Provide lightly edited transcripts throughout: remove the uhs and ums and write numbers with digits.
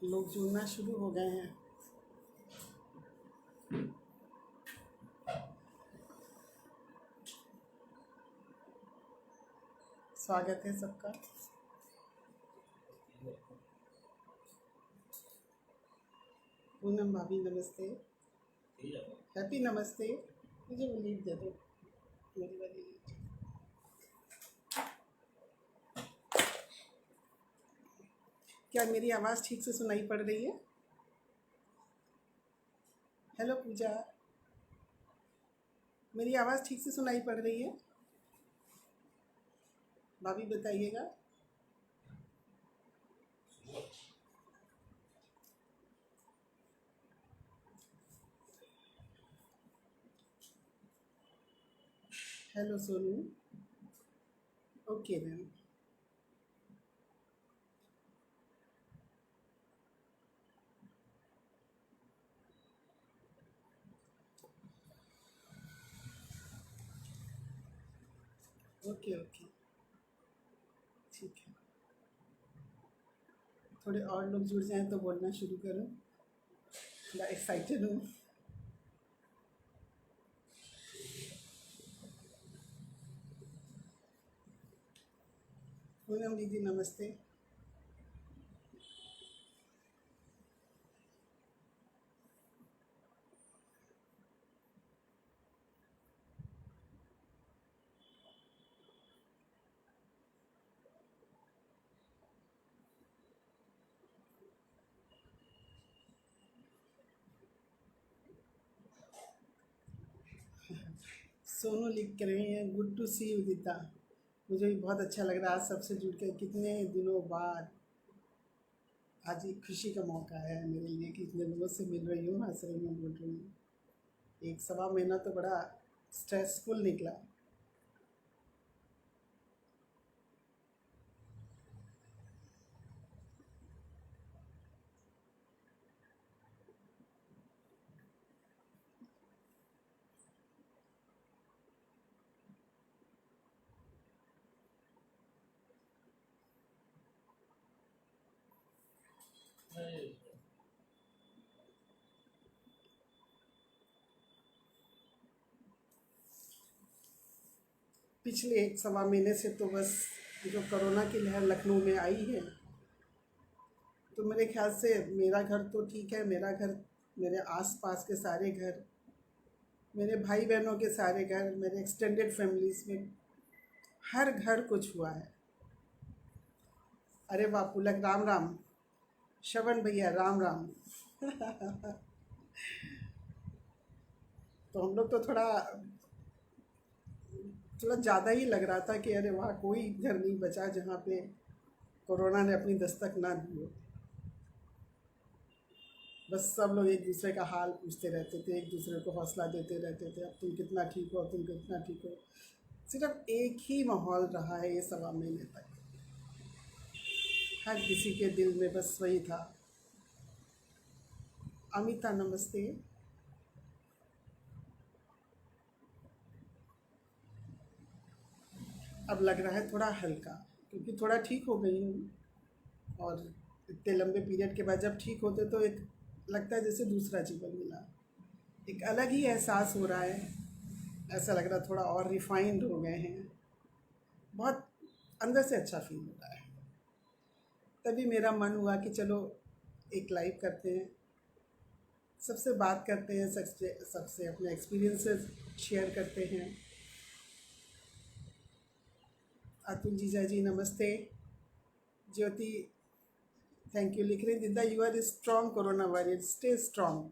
लोग जुड़ना शुरू हो गए हैं। स्वागत है सबका। पूनम भाभी नमस्ते। हैप्पी नमस्ते। मुझे वो लीड दे दो, मेरी वाली लीड। क्या मेरी आवाज़ ठीक से सुनाई पड़ रही है? हेलो पूजा, मेरी आवाज़ ठीक से सुनाई पड़ रही है? भाभी बताइएगा। Hello Sonu. Okay ma'am. Okay okay, ठीक है। थोड़े और लोग जुड़ जाएं तो बोलना शुरू करो। थोड़ा एक्साइटेड हूँ। पूनम दीदी नमस्ते। सोनू लिख कर रही हैं गुड टू सी यू दीता। मुझे भी बहुत अच्छा लग रहा है आज सबसे जुड़ के, कितने दिनों बाद। आज एक खुशी का मौका है मेरे लिए कि इतने लोगों से मिल रही हूँ, हंस रही हूँ, बोल रही हूँ। एक सवा महीना तो बड़ा स्ट्रेसफुल निकला। पिछले एक सवा महीने से तो बस जो कोरोना की लहर लखनऊ में आई है, तो मेरे ख्याल से मेरा घर तो ठीक है, मेरा घर, मेरे आसपास के सारे घर, मेरे भाई बहनों के सारे घर, मेरे एक्सटेंडेड फैमिलीज में हर घर कुछ हुआ है। अरे वाह पुलक, राम राम। श्रवण भैया राम राम। तो हम लोग तो थोड़ा थोड़ा ज़्यादा ही लग रहा था कि अरे वाह, कोई घर नहीं बचा जहाँ पे कोरोना ने अपनी दस्तक ना दी हो। बस सब लोग एक दूसरे का हाल पूछते रहते थे, एक दूसरे को हौसला देते रहते थे, अब तुम कितना ठीक हो, अब तुम कितना ठीक हो। सिर्फ एक ही माहौल रहा है ये सवा महीने तक। हर किसी के दिल में बस वही था। अमिता नमस्ते। अब लग रहा है थोड़ा हल्का, क्योंकि थोड़ा ठीक हो गई हूँ। और इतने लंबे पीरियड के बाद जब ठीक होते तो एक लगता है जैसे दूसरा जीवन मिला। एक अलग ही एहसास हो रहा है। ऐसा लग रहा थोड़ा और रिफाइंड हो गए हैं। बहुत अंदर से अच्छा फील हो रहा है। तभी मेरा मन हुआ कि चलो एक लाइव करते हैं, सबसे बात करते हैं, सबसे अपने एक्सपीरियंसेस शेयर करते हैं। अतुल जीजा जी नमस्ते। ज्योति थैंक यू लिख रही, दिदा you are strong corona warrior, stay strong.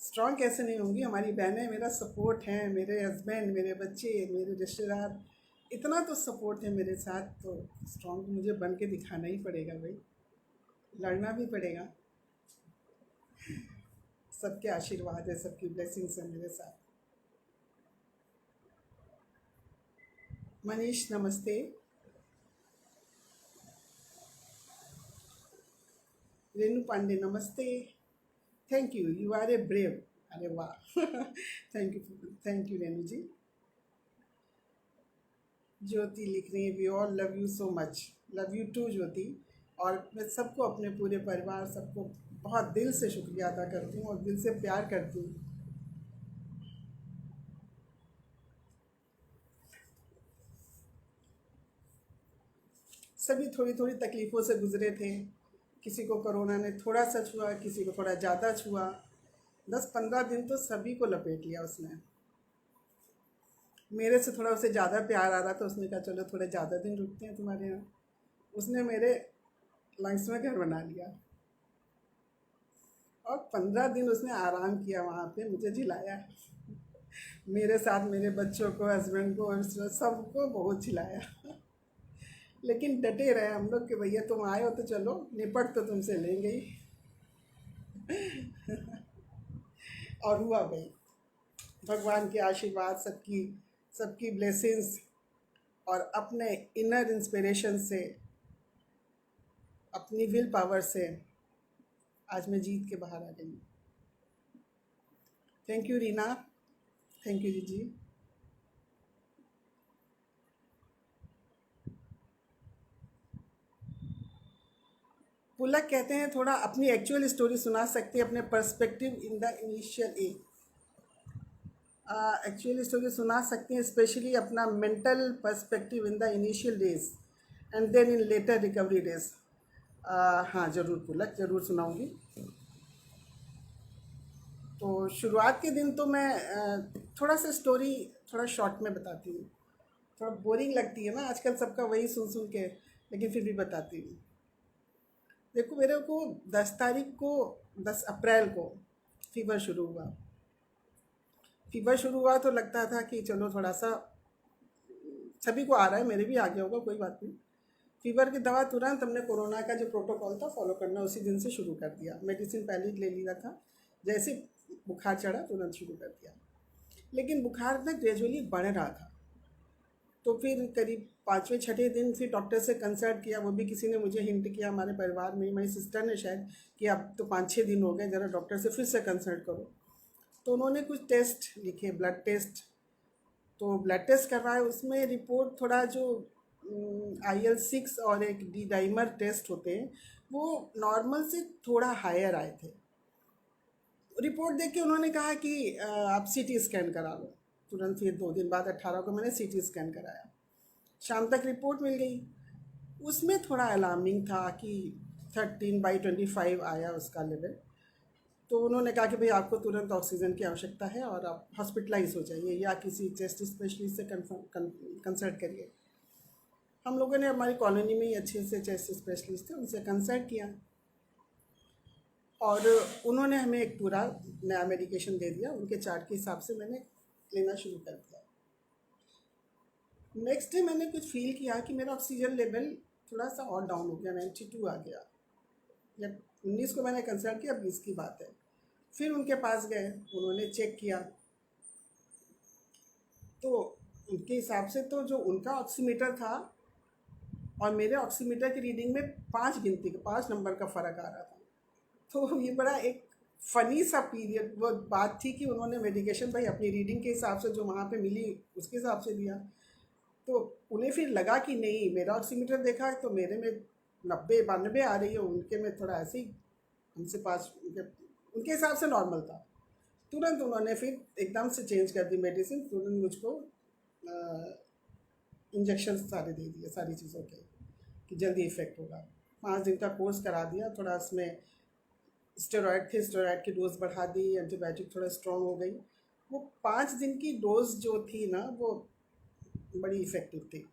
Strong कैसे नहीं होंगी, हमारी बहनें मेरा सपोर्ट हैं, मेरे हस्बैंड, मेरे बच्चे, मेरे रिश्तेदार, इतना तो सपोर्ट है मेरे साथ, तो स्ट्रॉन्ग मुझे बन के दिखाना ही पड़ेगा भाई, लड़ना भी पड़ेगा। सबके आशीर्वाद है, सबकी ब्लेसिंग्स है मेरे साथ। मनीष नमस्ते। रेणु पांडे नमस्ते। Thank you, you are a brave. अरे वाह। Thank you Renu ji. ज्योति लिख रही है we all love you so much. Love you too Jyoti. और मैं सबको, अपने पूरे परिवार सबको बहुत दिल से शुक्रिया अदा करती हूँ और दिल से प्यार करती हूँ। सभी थोड़ी थोड़ी तकलीफ़ों से गुजरे थे। किसी को कोरोना ने थोड़ा सा छुआ, किसी को थोड़ा ज़्यादा छुआ। 10-15 दिन तो सभी को लपेट लिया उसने। मेरे से थोड़ा उसे ज़्यादा प्यार आ रहा था, उसने कहा चलो थोड़े ज़्यादा दिन रुकते हैं तुम्हारे यहाँ। उसने मेरे लंग्स में घर बना लिया और 15 दिन उसने आराम किया वहाँ पे, मुझे झिलाया। मेरे साथ मेरे बच्चों को, हस्बैंड को और सबको बहुत झिलाया। लेकिन डटे रहे हम लोग कि भैया तुम आए हो तो चलो, निपट तो तुमसे लेंगे ही। और हुआ भाई, भगवान के आशीर्वाद, सबकी सबकी ब्लेसिंग्स और अपने इनर इंस्पिरेशन से, अपनी विल पावर से आज मैं जीत के बाहर आ गई। Thank you Reena, thank you ji. Pulak कहते हैं थोड़ा अपनी एक्चुअल स्टोरी सुना सकते हैं, अपने perspective in the initial age. Actually story सुना सकती हैं, स्पेशली अपना mental perspective in the initial days and then in later recovery days. हाँ ज़रूर पुलक, ज़रूर सुनाऊंगी। तो शुरुआत के दिन तो मैं थोड़ा सा स्टोरी थोड़ा शॉर्ट में बताती हूँ। थोड़ा बोरिंग लगती है ना आजकल सबका वही सुन सुन के, लेकिन फिर भी बताती हूँ। देखो मेरे को 10 तारीख को, 10 अप्रैल को फीवर शुरू हुआ। फीवर शुरू हुआ तो लगता था कि चलो थोड़ा सा, सभी को आ रहा है, मेरे भी आ गया होगा, कोई बात नहीं। फीवर की दवा तुरंत हमने कोरोना का जो प्रोटोकॉल था फॉलो करना उसी दिन से शुरू कर दिया। मेडिसिन पहले ही ले लिया था, जैसे बुखार चढ़ा तुरंत शुरू कर दिया। लेकिन बुखार ना ग्रेजुअली बढ़ रहा था। तो फिर करीब 5वें 6ठे दिन फिर डॉक्टर से कंसल्ट किया। वो भी किसी ने मुझे हिंट किया हमारे परिवार में, मेरी सिस्टर ने शायद, कि अब तो 5-6 दिन हो गए, ज़रा डॉक्टर से फिर से कंसल्ट करो। तो उन्होंने कुछ टेस्ट लिखे, ब्लड टेस्ट। तो ब्लड टेस्ट करवाए, उसमें रिपोर्ट थोड़ा जो IL-6 और एक डी डाइमर टेस्ट होते हैं वो नॉर्मल से थोड़ा हायर आए थे। रिपोर्ट देख के उन्होंने कहा कि आप CT स्कैन करा लो। तुरंत फिर 2 दिन बाद 18 को मैंने CT स्कैन कराया। शाम तक रिपोर्ट मिल गई। उसमें थोड़ा अलार्मिंग था कि 13/25 आया उसका लेवल। तो उन्होंने कहा कि भाई आपको तुरंत ऑक्सीजन की आवश्यकता है और आप हॉस्पिटलाइज हो जाइए या किसी चेस्ट स्पेशलिस्ट से कंसल्ट करिए। हम लोगों ने हमारी कॉलोनी में ही अच्छे से चेस्ट स्पेशलिस्ट थे, उनसे कंसल्ट किया और उन्होंने हमें एक पूरा नया मेडिकेशन दे दिया। उनके चार्ट के हिसाब से मैंने लेना शुरू कर दिया। नेक्स्ट डे मैंने कुछ फील किया कि मेरा ऑक्सीजन लेवल थोड़ा सा और डाउन हो गया, 92 आ गया। जब 19 को मैंने कंसल्ट किया, 20 की बात है। फिर उनके पास गए, उन्होंने चेक किया तो उनके हिसाब से तो जो उनका ऑक्सीमीटर था और मेरे ऑक्सीमीटर की रीडिंग में 5 नंबर का फ़र्क आ रहा था। तो ये बड़ा एक फ़नी सा पीरियड वो बात थी कि उन्होंने मेडिकेशन भाई अपनी रीडिंग के हिसाब से जो वहाँ पे मिली उसके हिसाब से दिया। तो उन्हें फिर लगा कि नहीं, मेरा ऑक्सीमीटर देखा तो मेरे में 90-92 आ रही है, उनके में थोड़ा ऐसे ही हमसे पास, उनके हिसाब से नॉर्मल था। तुरंत उन्होंने फिर एकदम से चेंज कर दी मेडिसिन, तुरंत मुझको इंजेक्शन सारे दे दिए सारी चीज़ों के कि जल्दी इफ़ेक्ट होगा। 5 दिन का कोर्स करा दिया। थोड़ा उसमें स्टेरॉयड थे, स्टेरॉयड की डोज बढ़ा दी, एंटीबायोटिक थोड़ा स्ट्रॉन्ग हो गई। वो 5 दिन की डोज जो थी ना वो बड़ी इफ़ेक्टिव थी।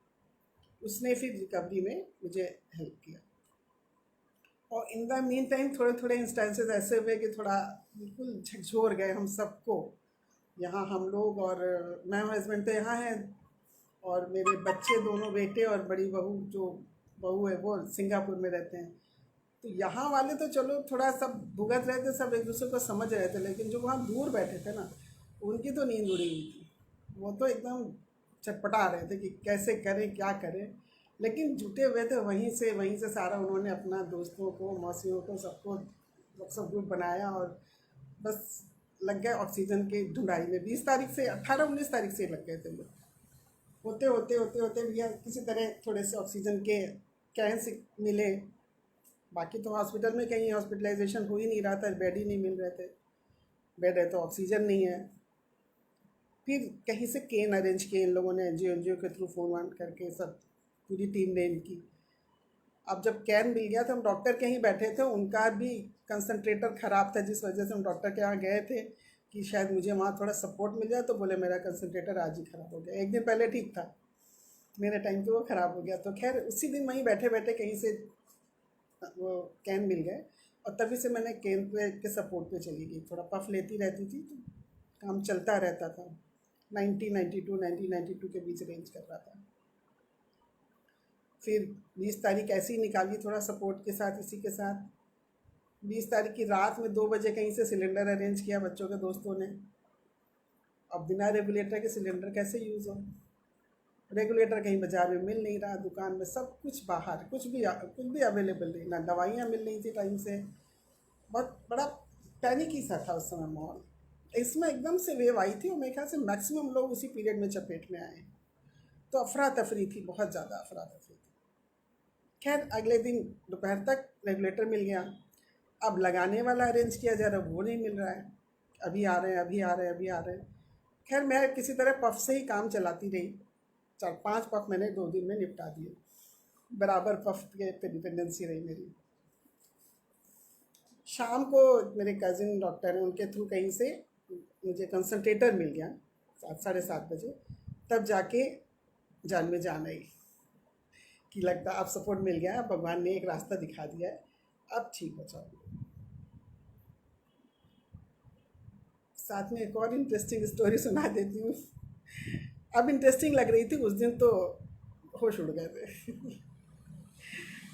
उसने फिर रिकवरी में मुझे हेल्प किया। और इन द मीन टाइम थोड़े थोड़े इंस्टेंसेस ऐसे हुए कि थोड़ा बिल्कुल झकझोर गए हम सबको। यहाँ हम लोग और मैं हस्बैंड तो यहाँ हैं और मेरे बच्चे, दोनों बेटे और बड़ी बहू, जो बहू है वो सिंगापुर में रहते हैं। तो यहाँ वाले तो चलो थोड़ा सब भुगत रहे थे, सब एक दूसरे को समझ रहे थे, लेकिन जो वहाँ दूर बैठे थे ना उनकी तो नींद उड़ी हुई थी। वो तो एकदम छटपटा रहे थे कि कैसे करें क्या करें। लेकिन जुटे हुए थे, वहीं से सारा उन्होंने अपना दोस्तों को, मौसियों को, सबको व्हाट्सएप ग्रुप बनाया और बस लग गए ऑक्सीजन की ढुंढाई में। 20 तारीख से, 18-19 तारीख से लग गए थे लोग। होते होते भैया किसी तरह थोड़े से ऑक्सीजन के कैंस मिले बाकी तो हॉस्पिटल में कहीं हॉस्पिटलाइजेशन हो ही नहीं रहा था, बेड ही नहीं मिल रहे थे। बेड है तो ऑक्सीजन नहीं है। फिर कहीं से केन अरेंज किए इन लोगों ने, एनजीओ के थ्रू फ़ोन वान करके, सब पूरी टीम ने इनकी। अब जब कैन मिल गया तो हम डॉक्टर के ही बैठे थे, उनका भी कंसंट्रेटर ख़राब था, जिस वजह से हम डॉक्टर के यहाँ गए थे कि शायद मुझे वहाँ थोड़ा सपोर्ट मिल जाए, तो बोले मेरा कंसंट्रेटर आज ही ख़राब हो गया। एक दिन पहले ठीक था, मेरे टाइम पे वो ख़राब हो गया। तो खैर उसी दिन वहीं बैठे बैठे कहीं से वो कैन मिल गए, और तभी से मैंने कैन पे के सपोर्ट पे चली गई। थोड़ा पफ लेती रहती थी तो काम चलता रहता था। 1992 के बीच रेंज कर रहा था। फिर 20 तारीख ऐसे ही निकाली, थोड़ा सपोर्ट के साथ, इसी के साथ। 20 तारीख की रात में 2 बजे कहीं से सिलेंडर अरेंज किया बच्चों के दोस्तों ने। अब बिना रेगुलेटर के सिलेंडर कैसे यूज़ हो? रेगुलेटर कहीं बाज़ार में मिल नहीं रहा, दुकान में सब कुछ बाहर, कुछ भी अवेलेबल नहीं, ना दवाइयाँ मिल रही थी टाइम से। बहुत बड़ा पैनिक ही सा था उस समय माहौल। इसमें एकदम से वेव आई थी और मेरे ख्याल से मैक्सिमम लोग उसी पीरियड में चपेट में आए। तो अफरा तफरी थी, बहुत ज़्यादा अफरा तफरी थी। खैर अगले दिन दोपहर तक रेगुलेटर मिल गया। अब लगाने वाला अरेंज किया जा रहा है, वो नहीं मिल रहा है। अभी आ रहे हैं, अभी आ रहे हैं, अभी आ रहे हैं। खैर मैं किसी तरह पफ से ही काम चलाती रही। 4-5 पफ मैंने 2 दिन में निपटा दिए। बराबर पफ के पे डिपेंडेंसी रही मेरी। शाम को मेरे कज़िन डॉक्टर हैं, उनके थ्रू कहीं से मुझे कंसंट्रेटर मिल गया 7-7:30 बजे। तब जाके जान में जान आई कि लगता अब सपोर्ट मिल गया, अब भगवान ने एक रास्ता दिखा दिया है, अब ठीक हो जाओ। साथ में एक और इंटरेस्टिंग स्टोरी सुना देती हूँ। अब इंटरेस्टिंग लग रही थी, उस दिन तो होश उड़ गए थे।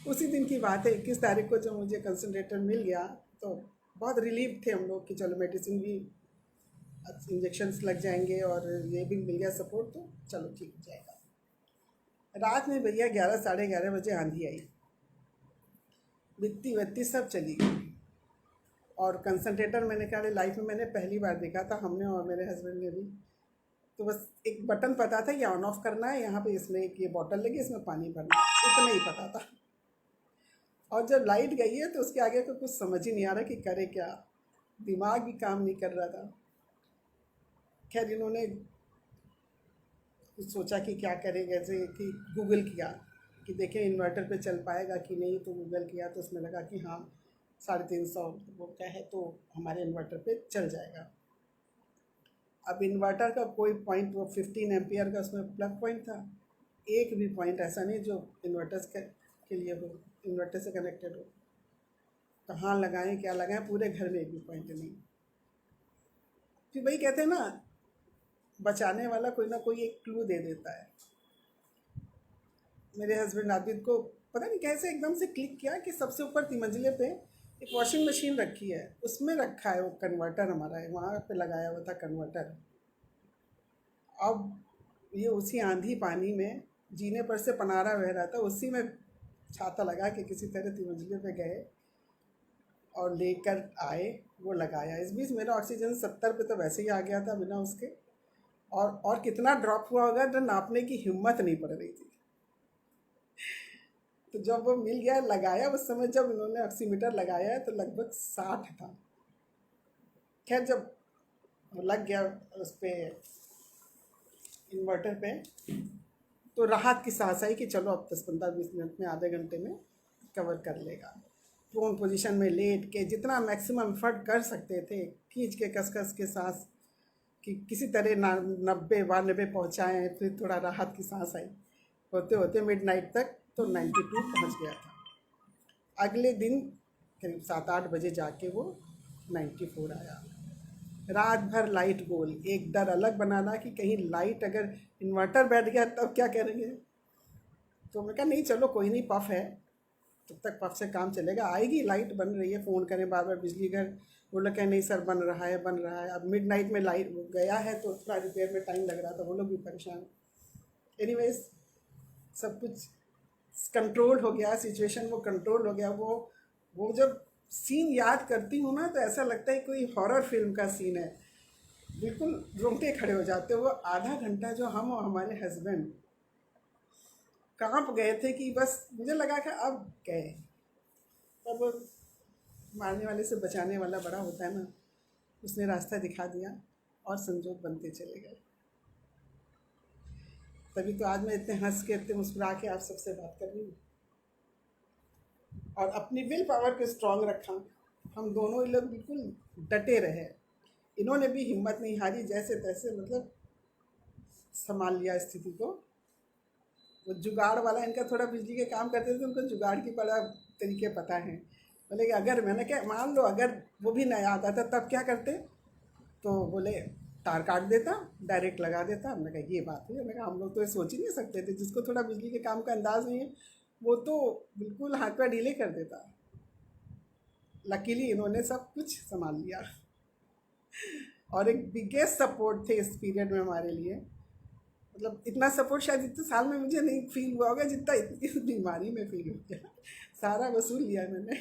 उसी दिन की बात है, 21 तारीख को जब मुझे कंसंट्रेटर मिल गया तो बहुत रिलीव थे हम लोग कि चलो मेडिसिन भी, इंजेक्शन्स लग जाएंगे और ये भी मिल गया सपोर्ट, तो चलो ठीक हो जाएगा। रात में भैया 11-11:30 बजे आंधी आई, बित्ती बत्ती सब चली गई। और कंसंट्रेटर मैंने कहा लाइफ में मैंने पहली बार देखा था, हमने और मेरे हस्बैंड ने भी। तो बस एक बटन पता था, ये ऑन ऑफ करना है, यहाँ पे इसमें एक ये बॉटल लगी, इसमें पानी भरना है, इतना ही पता था। और जब लाइट गई है तो उसके आगे तो कुछ समझ ही नहीं आ रहा कि करे क्या, दिमाग भी काम नहीं कर रहा था। खैर इन्होंने कुछ सोचा कि क्या करें, जैसे कि गूगल किया कि देखें इन्वर्टर पे चल पाएगा कि नहीं। तो गूगल किया तो उसमें लगा कि हाँ 350 वो क्या है, तो हमारे इन्वर्टर पे चल जाएगा। अब इन्वर्टर का कोई पॉइंट, वो 15 एम्पियर का उसमें प्लग पॉइंट था, एक भी पॉइंट ऐसा नहीं जो इन्वर्टर्स के लिए हो, इन्वर्टर से कनेक्टेड हो। कहाँ लगाएं, क्या लगाएं, पूरे घर में एक भी पॉइंट नहीं। फिर वही कहते हैं ना, बचाने वाला कोई ना कोई एक क्लू दे देता है। मेरे हस्बैंड आबिद को पता नहीं कैसे एकदम से क्लिक किया कि सबसे ऊपर 3 मंजिले पे एक वॉशिंग मशीन रखी है, उसमें रखा है वो कन्वर्टर, हमारा है वहाँ पे लगाया हुआ था कन्वर्टर। अब ये उसी आंधी पानी में जीने पर से पनारा बह रहा था, उसी में छाता लगा के किसी तरह 3 मंजिले पे गए और लेकर आए, वो लगाया। इस बीच मेरा ऑक्सीजन 70 पे तो वैसे ही आ गया था बिना उसके। और कितना ड्रॉप हुआ होगा तो नापने की हिम्मत नहीं पड़ रही थी। तो जब वो मिल गया, लगाया, उस समय जब उन्होंने ऑक्सीमीटर लगाया तो लगभग 60 था। खैर जब वो लग गया उस पर इन्वर्टर पे, तो राहत की सांस आई कि चलो अब 10-15-20 मिनट में, आधे घंटे में कवर कर लेगा। प्रोन पोजीशन में लेट के जितना मैक्सिमम एफर्ट कर सकते थे, खींच के कस के सांस कि किसी तरह 90-92 पहुँचाएँ। फिर थोड़ा राहत की सांस आई, होते होते मिडनाइट तक तो 92 पहुँच गया था। अगले दिन करीब 7-8 बजे जाके वो 94 आया। रात भर लाइट गोल, एक डर अलग बनाना कि कहीं लाइट अगर इन्वर्टर बैठ गया तब क्या करेंगे। तो मैं कहा नहीं चलो कोई नहीं, पफ है, तब तक पफ से काम चलेगा, आएगी लाइट, बन रही है। फ़ोन करें बार बार बिजली घर, वो लोग कहें नहीं सर बन रहा है, बन रहा है। अब मिडनाइट में लाइट गया है तो थोड़ा रिपेयर में टाइम लग रहा था, वो लोग भी परेशान। एनीवेज सब कुछ कंट्रोल हो गया, सिचुएशन वो कंट्रोल हो गया। वो जब सीन याद करती हूँ ना तो ऐसा लगता है कोई हॉरर फिल्म का सीन है, बिल्कुल रोंगटे खड़े हो जाते। वो आधा घंटा जो हम और हमारे हस्बैंड कांप गए थे कि बस मुझे लगा कि अब गए, पर वो मारने वाले से बचाने वाला बड़ा होता है ना, उसने रास्ता दिखा दिया और संजोग बनते चले गए। तभी तो आज मैं इतने हंस के इतने मुस्कुरा के आप सबसे बात कर रही हूँ और अपनी विल पावर को स्ट्रांग रखा। हम दोनों ही लोग बिल्कुल डटे रहे। इन्होंने भी हिम्मत नहीं हारी, जैसे तैसे मतलब संभाल लिया स्थिति को। वो जुगाड़ वाला, इनका थोड़ा बिजली के काम करते थे, उनको जुगाड़ की बड़ा तरीके पता है। बोले कि अगर मैंने क्या, मान लो अगर वो भी नहीं आता था तब क्या करते, तो बोले तार काट देता, डायरेक्ट लगा देता। हमने कहा ये बात हुई। हमने कहा हम लोग तो ये सोच ही नहीं सकते थे, जिसको थोड़ा बिजली के काम का अंदाज नहीं है वो तो बिल्कुल हाथ पैर ढीले कर देता। लकीली इन्होंने सब कुछ संभाल लिया और एक बिगेस्ट सपोर्ट थे इस पीरियड में हमारे लिए। मतलब इतना सपोर्ट शायद इतने साल में मुझे नहीं फील हुआ होगा जितना इस बीमारी में फील हो गया। सारा वसूल लिया मैंने।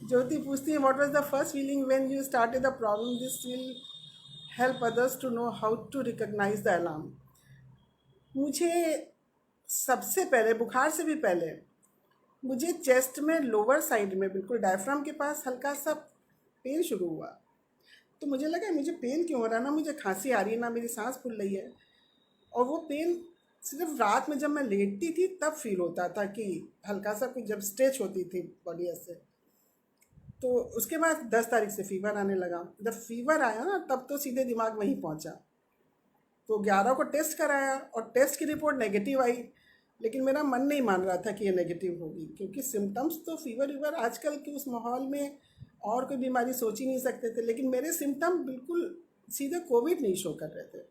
ज्योति पूछती है, what was the first feeling when you started the problem, this will help others to know how to recognise the alarm. मुझे सबसे पहले, बुखार से भी पहले, मुझे चेस्ट में लोअर साइड में बिल्कुल डायफ्राम के पास हल्का सा पेन शुरू हुआ। तो मुझे लगा मुझे पेन क्यों हो रहा है, ना मुझे खांसी आ रही है ना मेरी सांस फूल रही है। और वो पेन सिर्फ रात में जब मैं लेटती थी तब फील होता था कि हल्का सा कुछ, जब स्ट्रेच होती थी बॉडी ऐसे। तो उसके बाद 10 तारीख से फीवर आने लगा। जब फीवर आया ना तब तो सीधे दिमाग वहीं पहुंचा। तो 11 को टेस्ट कराया और टेस्ट की रिपोर्ट नेगेटिव आई। लेकिन मेरा मन नहीं मान रहा था कि ये नेगेटिव होगी, क्योंकि सिम्टम्स तो फीवर वीवर आजकल के उस माहौल में और कोई बीमारी सोच ही नहीं सकते थे। लेकिन मेरे सिम्टम बिल्कुल सीधे कोविड नहीं शो कर रहे थे।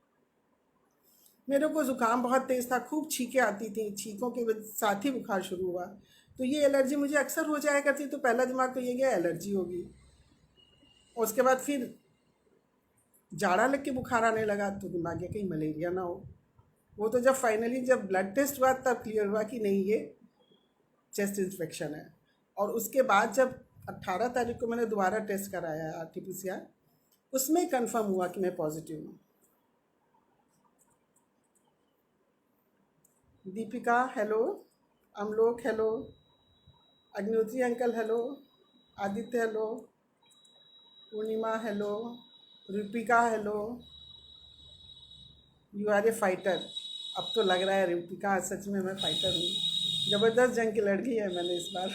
मेरे को ज़ुकाम बहुत तेज़ था, खूब छींकें आती थी, छींकों के साथ ही बुखार शुरू हुआ। तो ये एलर्जी मुझे अक्सर हो जाया करती, तो पहला दिमाग तो ये गया एलर्जी होगी। उसके बाद फिर जाड़ा लग के बुखार आने लगा, तो दिमाग ये कहीं मलेरिया ना हो। वो तो जब फाइनली जब ब्लड टेस्ट हुआ तब क्लियर हुआ कि नहीं, ये चेस्ट इन्फेक्शन है। और उसके बाद जब 18 तारीख को मैंने दोबारा टेस्ट कराया RT-PCR, उसमें कंफर्म हुआ कि मैं पॉजिटिव हूँ। Deepika hello, Amlok hello, Agnihotri uncle hello, Aditya hello, Purnima hello, Rupika hello. You are a fighter. अब तो लग रहा है रूपिका सच में मैं फाइटर हूँ। ज़बरदस्त जंग की लड़ी है मैंने इस बार।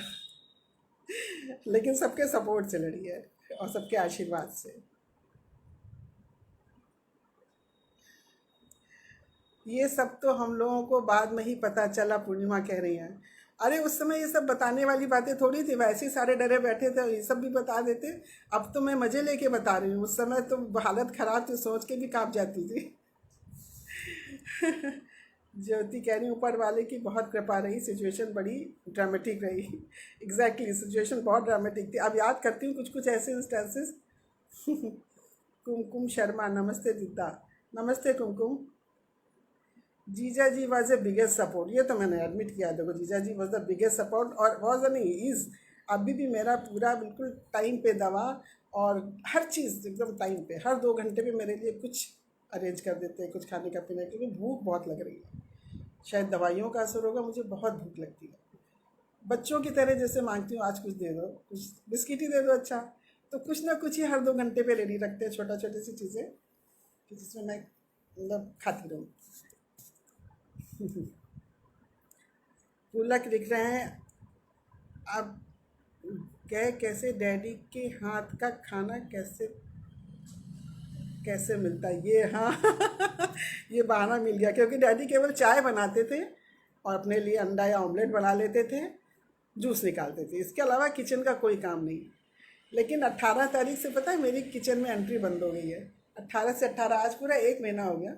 लेकिन सबके सपोर्ट से लड़ी है और सबके आशीर्वाद से। ये सब तो हम लोगों को बाद में ही पता चला, पूर्णिमा कह रही हैं। अरे उस समय ये सब बताने वाली बातें थोड़ी थी, वैसे ही सारे डरे बैठे थे, ये सब भी बता देते। अब तो मैं मज़े लेके बता रही हूँ, उस समय तो हालत ख़राब थी, सोच के भी काँप जाती थी। ज्योति कह रही, ऊपर वाले की बहुत कृपा रही, सिचुएशन बड़ी ड्रामेटिक रही। एग्जैक्टली सिचुएशन बहुत ड्रामेटिक थी। अब याद करती हूँ कुछ कुछ ऐसे इंस्टेंसेस। कुमकुम शर्मा, नमस्ते दीदा। नमस्ते कुमकुम। जीजा जी वॉज द बिगेस्ट सपोर्ट, ये तो मैंने एडमिट किया। देखो जीजा जी वॉज द बिगेस्ट सपोर्ट, और वॉज नहीं, इज़ अभी भी मेरा पूरा बिल्कुल टाइम पे दवा और हर चीज़ एकदम टाइम पे। हर 2 घंटे पे मेरे लिए कुछ अरेंज कर देते हैं, कुछ खाने का पीने, क्योंकि भूख बहुत लग रही है। शायद दवाइयों का असर होगा, मुझे बहुत भूख लगती है। बच्चों की तरह जैसे मांगती हूँ, आज कुछ दे दो, कुछ बिस्किट ही दे दो, अच्छा। तो कुछ ना कुछ ही हर 2 घंटे पे रेडी रखते हैं, छोटा छोटी सी चीज़ें कि जिसमें मैं मतलब खाती रहूँ। पुलक लिख रहे हैं, अब गए कैसे, डैडी के हाथ का खाना कैसे कैसे मिलता है ये, हाँ। ये बहाना मिल गया, क्योंकि डैडी केवल चाय बनाते थे और अपने लिए अंडा या ऑमलेट बना लेते थे, जूस निकालते थे, इसके अलावा किचन का कोई काम नहीं। लेकिन 18 तारीख से पता है मेरी किचन में एंट्री बंद हो गई है। 18 से 18, आज पूरा 1 महीना हो गया,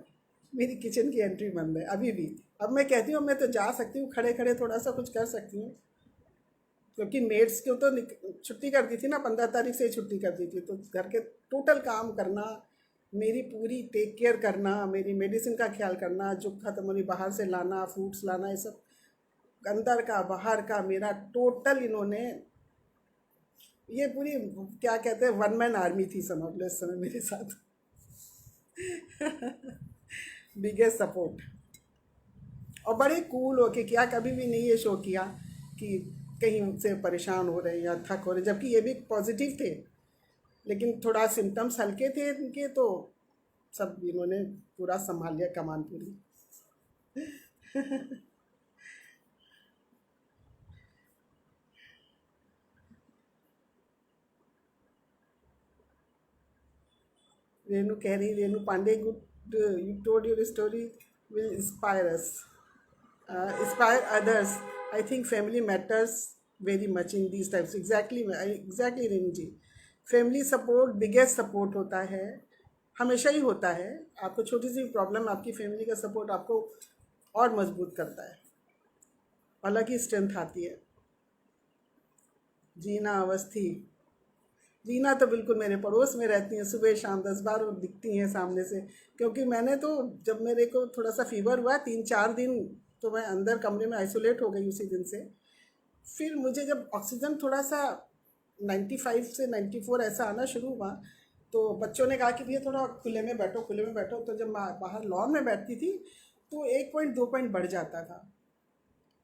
मेरी किचन की एंट्री बंद है अभी भी। अब मैं कहती हूँ मैं तो जा सकती हूँ, खड़े खड़े थोड़ा सा कुछ कर सकती हूँ, क्योंकि मेड्स को तो छुट्टी कर दी थी ना, 15 तारीख से ही छुट्टी कर दी थी। तो घर के टोटल काम करना, मेरी पूरी टेक केयर करना, मेरी मेडिसिन का ख्याल करना, जो ख़त्म होनी बाहर से लाना, फ्रूट्स लाना, ये सब अंदर का बाहर का मेरा टोटल इन्होंने, ये पूरी क्या कहते हैं 1 मैन आर्मी थी समझ लो इस समय मेरे साथ। Biggest support. और बड़े कूल होके किया, कभी भी नहीं ये शो किया कि कहीं से परेशान हो रहे हैं या थक हो रहे, जबकि ये भी पॉजिटिव थे, लेकिन थोड़ा सिम्टम्स हल्के थे इनके, तो सब इन्होंने पूरा संभाल लिया कमान पूरी। रेनू कह रही, Renu Pandey, good you told your story will inspire us, inspire others. I think family matters very much in these types. Exactly Renu ji, family support biggest support होता है, हमेशा ही होता है। आपको छोटी सी प्रॉब्लम, आपकी फैमिली का सपोर्ट आपको और मजबूत करता है, अलग ही स्ट्रेंथ आती है। जीना अवस्थी, जीना तो बिल्कुल मेरे पड़ोस में रहती हैं, सुबह शाम 10 बार वो दिखती हैं सामने से। क्योंकि मैंने तो, जब मेरे को थोड़ा सा फीवर हुआ 3-4 दिन, तो मैं अंदर कमरे में आइसोलेट हो गई उसी दिन से। फिर मुझे जब ऑक्सीजन थोड़ा सा 95 से 94 ऐसा आना शुरू हुआ, तो बच्चों ने कहा कि भैया थोड़ा खुले में बैठो, खुले में बैठो। तो जब मैं बाहर लॉन में बैठती थी तो 1 पॉइंट 2 पॉइंट बढ़ जाता था।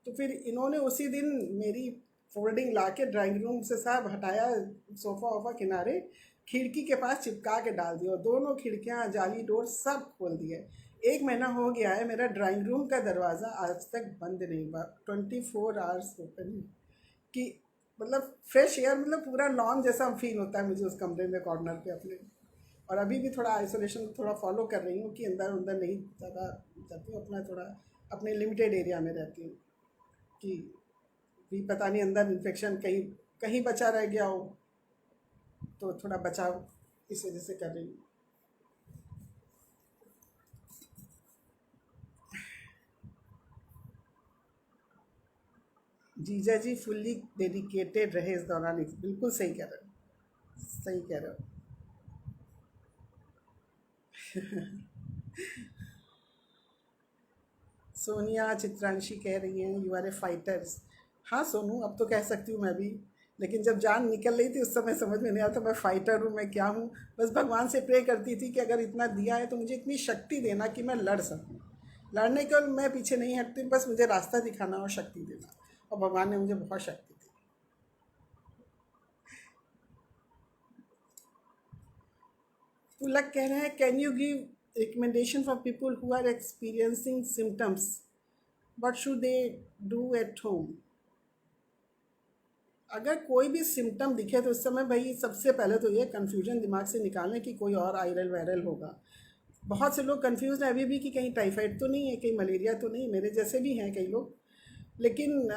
तो फिर इन्होंने उसी दिन मेरी फोल्डिंग ला के ड्राइंग रूम से साहब हटाया, सोफ़ा वोफ़ा किनारे खिड़की के पास चिपका के डाल दिया, और दोनों खिड़कियाँ, जाली, डोर सब खोल दिए। 1 महीना हो गया है, मेरा ड्राइंग रूम का दरवाज़ा आज तक बंद नहीं हुआ, 24 आवर्स ओपन है। कि मतलब फ्रेश एयर, मतलब पूरा लॉन जैसा फील होता है मुझे उस कमरे में, कॉर्नर पे अपने। और अभी भी थोड़ा आइसोलेशन थोड़ा फॉलो कर रही हूँ कि अंदर अंदर नहीं ज़्यादा जाती हूँ, अपना थोड़ा अपने लिमिटेड एरिया में रहती हूँ, कि भी पता नहीं अंदर इन्फेक्शन कहीं कहीं बचा रह गया हो, तो थोड़ा बचाव इस वजह से कर रही हूँ। जीजा जी फुल्ली डेडिकेटेड रहे इस दौरान, बिल्कुल सही कह रहे हो, सही कह रहे हो। सोनिया चित्रांशी कह रही हैं यू आर ए फाइटर्स। हाँ सोनू, अब तो कह सकती हूँ मैं भी, लेकिन जब जान निकल रही थी उस समय समझ में नहीं आता मैं फाइटर हूँ, मैं क्या हूँ। बस भगवान से प्रे करती थी कि अगर इतना दिया है तो मुझे इतनी शक्ति देना कि मैं लड़ सकूँ। लड़ने के मैं पीछे नहीं हटती, बस मुझे रास्ता दिखाना और शक्ति देना, और भगवान ने मुझे बहुत शक्ति दी। पुलक कह रहे हैं can you give recommendation for people who are experiencing symptoms, what should they do at home. अगर कोई भी सिम्टम दिखे तो उस समय भाई सबसे पहले तो ये कन्फ्यूजन दिमाग से निकालें कि कोई और आयरल वायरल होगा। बहुत से लोग कंफ्यूज हैं अभी भी कि कहीं टाइफाइड तो नहीं है, कहीं मलेरिया तो नहीं, मेरे जैसे भी हैं कई लोग। लेकिन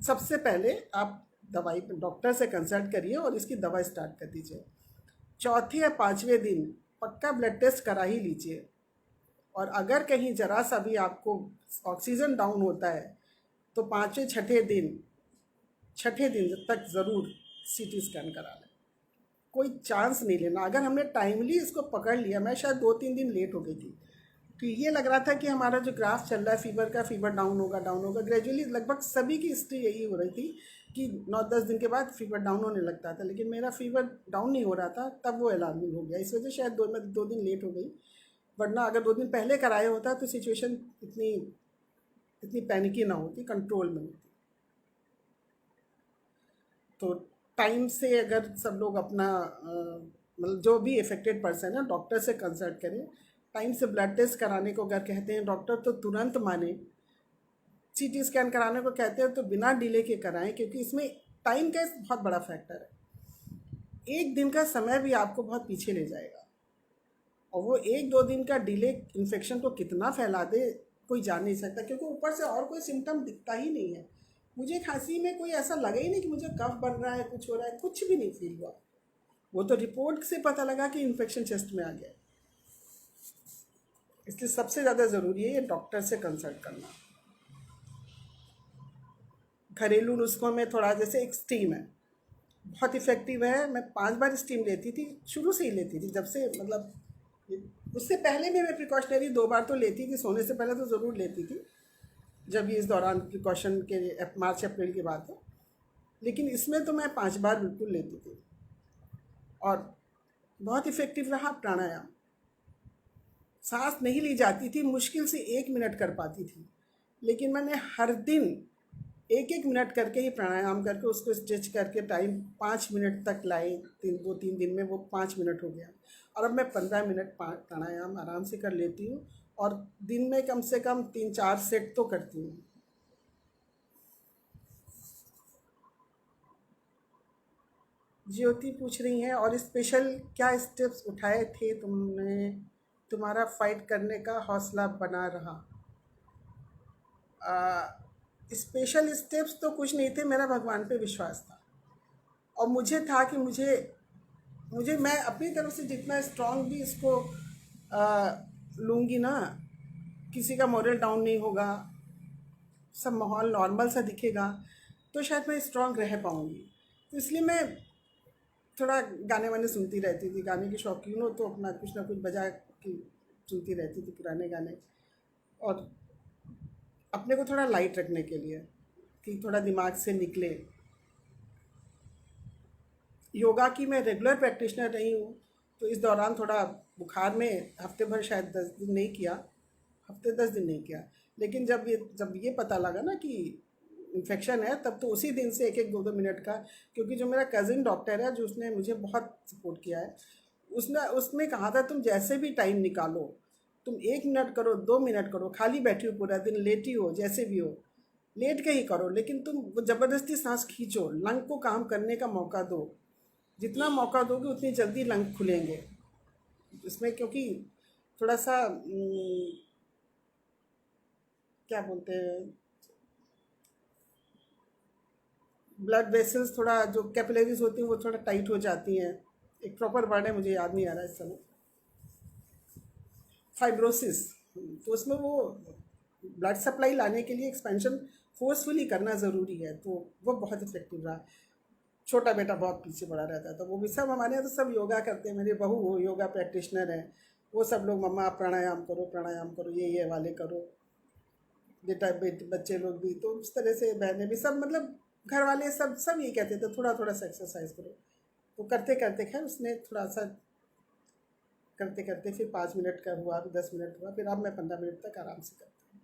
सबसे पहले आप दवाई डॉक्टर से कंसल्ट करिए और इसकी दवा स्टार्ट कर दीजिए। चौथे या 5वें दिन पक्का ब्लड टेस्ट करा ही लीजिए। और अगर कहीं ज़रा सा भी आपको ऑक्सीजन डाउन होता है तो 5वें छठे दिन तक ज़रूर सीटी स्कैन करा लें। कोई चांस नहीं लेना। अगर हमने टाइमली इसको पकड़ लिया, मैं शायद 2-3 दिन लेट हो गई थी, तो ये लग रहा था कि हमारा जो ग्राफ चल रहा है फीवर का, फीवर डाउन होगा ग्रेजुअली। लगभग सभी की हिस्ट्री यही हो रही थी कि 9-10 दिन के बाद फीवर डाउन होने लगता था, लेकिन मेरा फीवर डाउन नहीं हो रहा था, तब वो अलार्मिंग हो गया। इस वजह से शायद मैं 2 दिन लेट हो गई, वरना अगर 2 दिन पहले कराया होता तो सिचुएशन इतनी इतनी पैनिकी ना होती, कंट्रोल में होती। तो टाइम से अगर सब लोग अपना मतलब जो भी इफेक्टेड पर्सन है डॉक्टर से कंसल्ट करें। टाइम से ब्लड टेस्ट कराने को अगर कहते हैं डॉक्टर तो तुरंत माने। सीटी स्कैन कराने को कहते हैं तो बिना डिले के कराएं, क्योंकि इसमें टाइम का बहुत बड़ा फैक्टर है। 1 दिन का समय भी आपको बहुत पीछे ले जाएगा, और वो 1-2 दिन का डिले इन्फेक्शन को कितना फैला दे कोई जान नहीं सकता, क्योंकि ऊपर से और कोई सिम्टम दिखता ही नहीं है। मुझे खांसी में कोई ऐसा लगा ही नहीं कि मुझे कफ बन रहा है, कुछ हो रहा है, कुछ भी नहीं फील हुआ। वो तो रिपोर्ट से पता लगा कि इन्फेक्शन चेस्ट में आ गया। इसलिए सबसे ज़्यादा ज़रूरी है ये डॉक्टर से कंसल्ट करना। घरेलू नुस्खों में थोड़ा जैसे एक स्टीम है, बहुत इफ़ेक्टिव है। मैं 5 बार स्टीम लेती थी, शुरू से ही लेती थी, जब से मतलब उससे पहले भी मैं प्रिकॉशनरी 2 बार तो लेती थी, सोने से पहले तो ज़रूर लेती थी, जब ये इस दौरान प्रिकॉशन के मार्च अप्रैल की बात है। लेकिन इसमें तो मैं 5 बार बिल्कुल लेती थी, और बहुत इफ़ेक्टिव रहा प्राणायाम। सांस नहीं ली जाती थी, मुश्किल से 1 मिनट कर पाती थी। लेकिन मैंने हर दिन 1-1 मिनट करके ही प्राणायाम करके उसको स्ट्रेच करके टाइम 5 मिनट तक लाए। 3 दिन में वो 5 मिनट हो गया। और अब मैं 15 मिनट प्राणायाम आराम से कर लेती हूँ, और दिन में कम से कम 3-4 सेट तो करती हूँ। ज्योति पूछ रही हैं, और स्पेशल क्या स्टेप्स उठाए थे तुमने, तुम्हारा फाइट करने का हौसला बना रहा। स्पेशल स्टेप्स तो कुछ नहीं थे, मेरा भगवान पे विश्वास था, और मुझे था कि मुझे मुझे मैं अपनी तरफ से जितना स्ट्रांग भी इसको लूँगी ना, किसी का मोरल डाउन नहीं होगा, सब माहौल नॉर्मल सा दिखेगा, तो शायद मैं स्ट्रांग रह पाऊँगी। तो इसलिए मैं थोड़ा गाने वाने सुनती रहती थी, गाने की शौकीन हो तो अपना कुछ ना कुछ बजा के सुनती रहती थी पुराने गाने, और अपने को थोड़ा लाइट रखने के लिए कि थोड़ा दिमाग से निकले। योगा की मैं रेगुलर प्रैक्टिशनर रही हूँ, तो इस दौरान थोड़ा बुखार में हफ्ते भर शायद 10 दिन नहीं किया, हफ्ते 10 दिन नहीं किया। लेकिन जब ये पता लगा ना कि इन्फेक्शन है, तब तो उसी दिन से 1-1 2-2 मिनट का, क्योंकि जो मेरा कज़िन डॉक्टर है, जो उसने मुझे बहुत सपोर्ट किया है, उसने कहा था तुम जैसे भी टाइम निकालो, तुम 1 मिनट करो, 2 मिनट करो, खाली बैठी हो पूरा दिन, लेटी हो, जैसे भी हो, लेट के ही करो, लेकिन तुम वो ज़बरदस्ती सांस खींचो, लंग को काम करने का मौका दो। जितना मौका दोगे उतनी जल्दी लंग खुलेंगे इसमें, क्योंकि थोड़ा सा क्या बोलते हैं, ब्लड वेसल्स, थोड़ा जो कैपिलरीज होती हैं वो थोड़ा टाइट हो जाती हैं। एक प्रॉपर वर्ड है, मुझे याद नहीं आ रहा इस समय, फाइब्रोसिस। तो उसमें वो ब्लड सप्लाई लाने के लिए एक्सपेंशन फोर्सफुली करना ज़रूरी है, तो वो बहुत इफेक्टिव रहा। छोटा बेटा बहुत पीछे पड़ा रहता था, तो वो भी सब हमारे यहाँ तो सब योगा करते हैं, मेरी बहू वो योगा प्रैक्टिशनर है, वो सब लोग मम्मा आप प्राणायाम करो, प्राणायाम करो, ये वाले करो, बेटा बच्चे लोग भी, तो उस तरह से बहनें भी सब, मतलब घर वाले सब सब ये कहते थे थोड़ा थोड़ा सा एक्सरसाइज करो। तो करते करते खैर उसने थोड़ा सा करते करते फिर 5 मिनट का हुआ, 10 मिनट हुआ, फिर अब मैं 15 मिनट तक आराम से करती हूँ।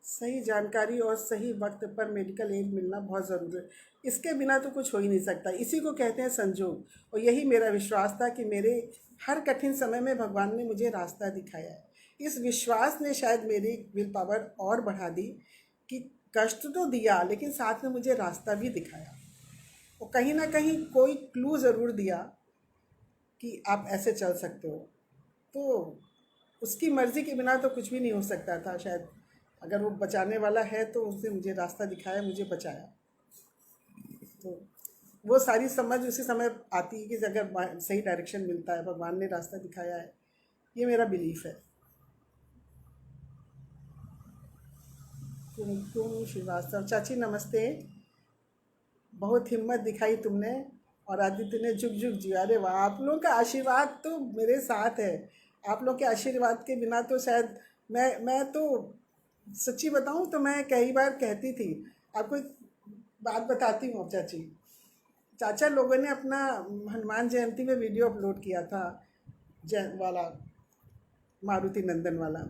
सही जानकारी और सही वक्त पर मेडिकल एड मिलना बहुत ज़रूरी है, इसके बिना तो कुछ हो ही नहीं सकता। इसी को कहते हैं संजोग, और यही मेरा विश्वास था कि मेरे हर कठिन समय में भगवान ने मुझे रास्ता दिखाया है। इस विश्वास ने शायद मेरी विल पावर और बढ़ा दी कि कष्ट तो दिया, लेकिन साथ में मुझे रास्ता भी दिखाया, और कहीं ना कहीं कोई क्लू ज़रूर दिया कि आप ऐसे चल सकते हो। तो उसकी मर्ज़ी के बिना तो कुछ भी नहीं हो सकता था शायद। अगर वो बचाने वाला है तो उसने मुझे रास्ता दिखाया, मुझे बचाया। तो वो सारी समझ उसी समय आती है कि अगर सही डायरेक्शन मिलता है, भगवान ने रास्ता दिखाया है, ये मेरा बिलीफ है। कुमकुम श्रीवास्तव, चाची नमस्ते, बहुत हिम्मत दिखाई तुमने, और आदित्य ने झुक झुक जिया। अरे वाह, आप लोगों का आशीर्वाद तो मेरे साथ है। आप लोग के आशीर्वाद के बिना तो शायद मैं तो सच्ची बताऊं तो मैं कई बार कहती थी। आपको एक बात बताती हूँ अब चाची, चाचा लोगों ने अपना हनुमान जयंती में वीडियो अपलोड किया था, जय वाला, मारुति नंदन वाला,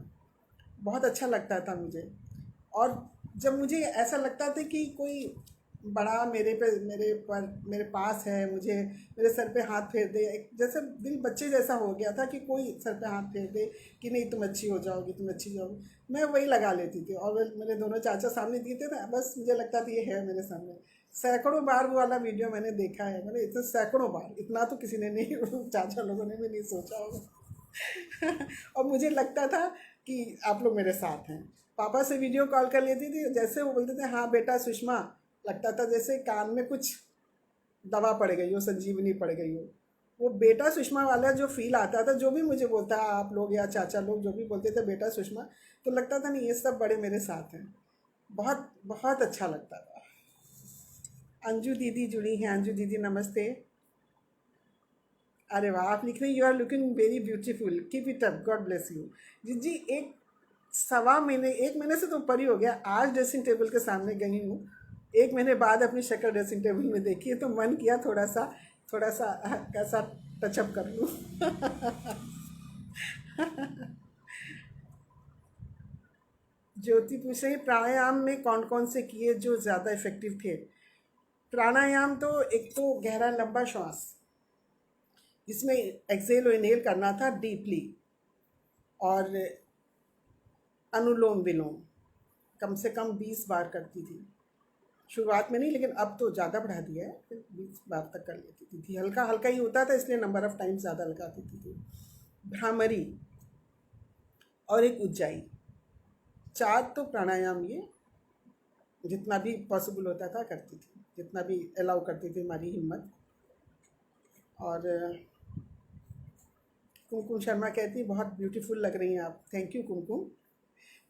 बहुत अच्छा लगता था मुझे। और जब मुझे ऐसा लगता था कि कोई बड़ा मेरे पास है, मुझे मेरे सर पे हाथ फेर दे, एक जैसे दिल बच्चे जैसा हो गया था कि कोई सर पे हाथ फेर दे कि नहीं तुम अच्छी हो जाओगी, तुम अच्छी जाओगी, मैं वही लगा लेती थी। और मेरे दोनों चाचा सामने दिए थे ना, बस मुझे लगता था ये है मेरे सामने। सैकड़ों बार वो वाला वीडियो मैंने देखा है, मैंने इतना सैकड़ों बार, इतना तो किसी ने नहीं चाचा लोगों ने भी नहीं सोचा होगा। और मुझे लगता था कि आप लोग मेरे साथ हैं। पापा से वीडियो कॉल कर लेती थी, जैसे वो बोलते थे हाँ बेटा सुषमा, लगता था जैसे कान में कुछ दवा पड़ गई हो, संजीवनी पड़ गई हो। वो बेटा सुषमा वाला जो फील आता था, जो भी मुझे बोलता है आप लोग या चाचा लोग जो भी बोलते थे बेटा सुषमा, तो लगता था नहीं ये सब बड़े मेरे साथ हैं। बहुत बहुत अच्छा लगता था। अंजू दीदी जुड़ी हैं, अंजू दीदी नमस्ते। अरे वाह, आप लिख रहे हैं you are looking very beautiful, keep it up, God bless you. जी जी, 1 महीने से तो ऊपर ही हो गया। आज ड्रेसिंग टेबल के सामने गई हूँ, 1 महीने बाद अपनी शक्ल ड्रेसिंग टेबल में देखी है, तो मन किया थोड़ा सा कैसा टचअप कर लूँ। ज्योति पूछ रही है, प्राणायाम में कौन कौन से किए जो ज़्यादा इफेक्टिव थे। प्राणायाम तो एक तो गहरा लंबा श्वास, जिसमें एक्सेल और इनहेल करना था डीपली, और अनुलोम विलोम कम से कम 20 बार करती थी। शुरुआत में नहीं, लेकिन अब तो ज़्यादा बढ़ा दिया है, फिर 20 बार तक कर लेती थी। हल्का हल्का ही होता था, इसलिए नंबर ऑफ टाइम ज़्यादा लगाती थी। भ्रामरी और एक उज्जाई, 4 तो प्राणायाम ये जितना भी पॉसिबल होता था करती थी, जितना भी अलाउ करती थी हमारी हिम्मत। और कुमकुम शर्मा कहती है बहुत ब्यूटीफुल लग रही हैं आप। थैंक यू कुमकुम,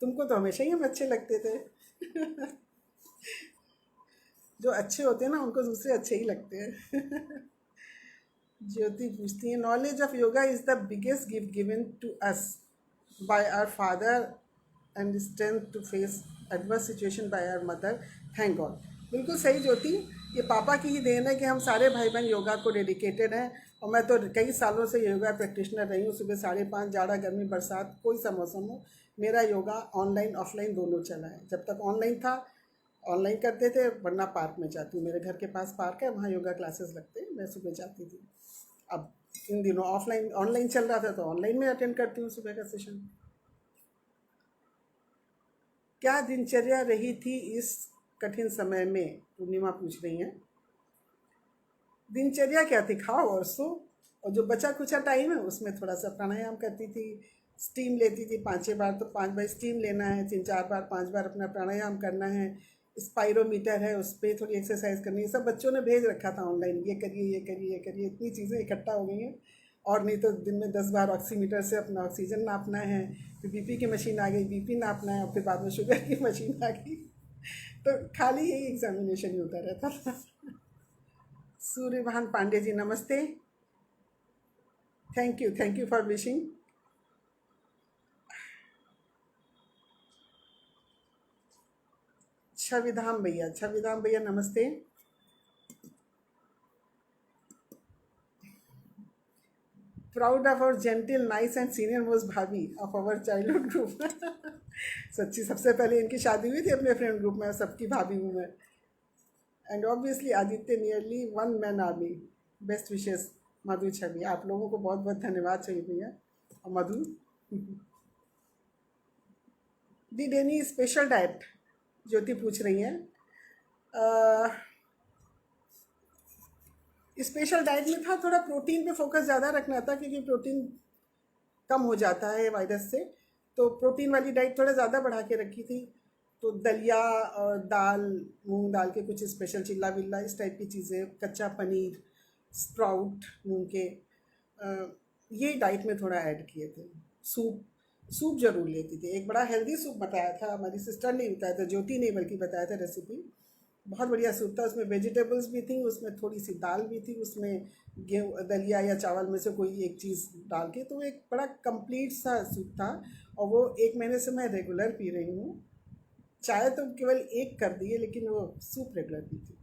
तुमको तो हमेशा ही हम अच्छे लगते थे। जो अच्छे होते हैं ना उनको दूसरे अच्छे ही लगते हैं। ज्योति पूछती है, knowledge of yoga is the biggest gift given to us by our father and strength to face adverse situation by our mother, thank god. बिल्कुल सही ज्योति, ये पापा की ही देन है कि हम सारे भाई बहन योगा को डेडिकेटेड हैं। और मैं तो कई सालों से योगा प्रैक्टिशनर रही हूँ। सुबह 5:30, जाड़ा गर्मी बरसात कोई सा मौसम हो, मेरा योगा ऑनलाइन ऑफलाइन दोनों चला है। जब तक ऑनलाइन था ऑनलाइन करते थे, वरना पार्क में जाती हूँ। मेरे घर के पास पार्क है, वहाँ योगा क्लासेस लगते हैं, मैं सुबह जाती थी। अब इन दिनों ऑफलाइन ऑनलाइन चल रहा था तो ऑनलाइन में अटेंड करती हूँ सुबह का सेशन। क्या दिनचर्या रही थी इस कठिन समय में, पूर्णिमा पूछ रही हैं। दिनचर्या क्या थी, खाओ और सो, और जो बचा कुचा टाइम है उसमें थोड़ा सा प्राणायाम करती थी, स्टीम लेती थी 5-6 बार, तो 5 बार स्टीम लेना है, 3-4 बार 5 बार अपना प्राणायाम करना है। स्पायरोमीटर है, उस पर थोड़ी एक्सरसाइज करनी है। सब बच्चों ने भेज रखा था ऑनलाइन, ये करिए ये करिए ये करिए, इतनी चीज़ें इकट्ठा हो गई हैं। और नहीं तो दिन में 10 बार ऑक्सीमीटर से अपना ऑक्सीजन नापना है, फिर बीपी की मशीन आ गई, बीपी नापना है, और फिर बाद में शुगर की मशीन आ गई। तो खाली यही एग्जामिनेशन ही होता रहता था। सूर्यभान पांडे जी नमस्ते, thank you for wishing. Chhavidham भैया नमस्ते। Proud of our gentle nice and senior most भाभी ऑफ आवर चाइल्डहुड ग्रुप। सच्ची, सबसे पहले इनकी शादी हुई थी अपने फ्रेंड ग्रुप में, सबकी भाभी हूँ मैं। And obviously Aditya nearly 1 man army, best wishes Madhu Chhavi. आप लोगों को बहुत बहुत धन्यवाद छवि भैया और Madhu. Did any special diet, Jyoti पूछ रही हैं। स्पेशल डाइट में था थोड़ा प्रोटीन पे फोकस ज़्यादा रखना था, क्योंकि प्रोटीन कम हो जाता है वायरस से, तो प्रोटीन वाली डाइट थोड़ा ज़्यादा बढ़ा के रखी थी। तो दलिया और दाल, मूंग दाल के कुछ स्पेशल चिल्ला विल्ला इस टाइप की चीज़ें, कच्चा पनीर, स्प्राउट मूंग के, ये डाइट में थोड़ा ऐड किए थे। सूप ज़रूर लेती थी। एक बड़ा हेल्दी सूप बताया था, हमारी सिस्टर ने बताया था, ज्योति ने बल्कि बताया था रेसिपी। बहुत बढ़िया सूप था, उसमें वेजिटेबल्स भी थी, उसमें थोड़ी सी दाल भी थी, उसमें गेहूँ दलिया या चावल में से कोई एक चीज़ डाल के, तो एक बड़ा कंप्लीट सा सूप था। और वो 1 महीने से मैं रेगुलर पी रही हूँ। चाय तो केवल एक कर दी है, लेकिन वो सूप रेगुलर पीती।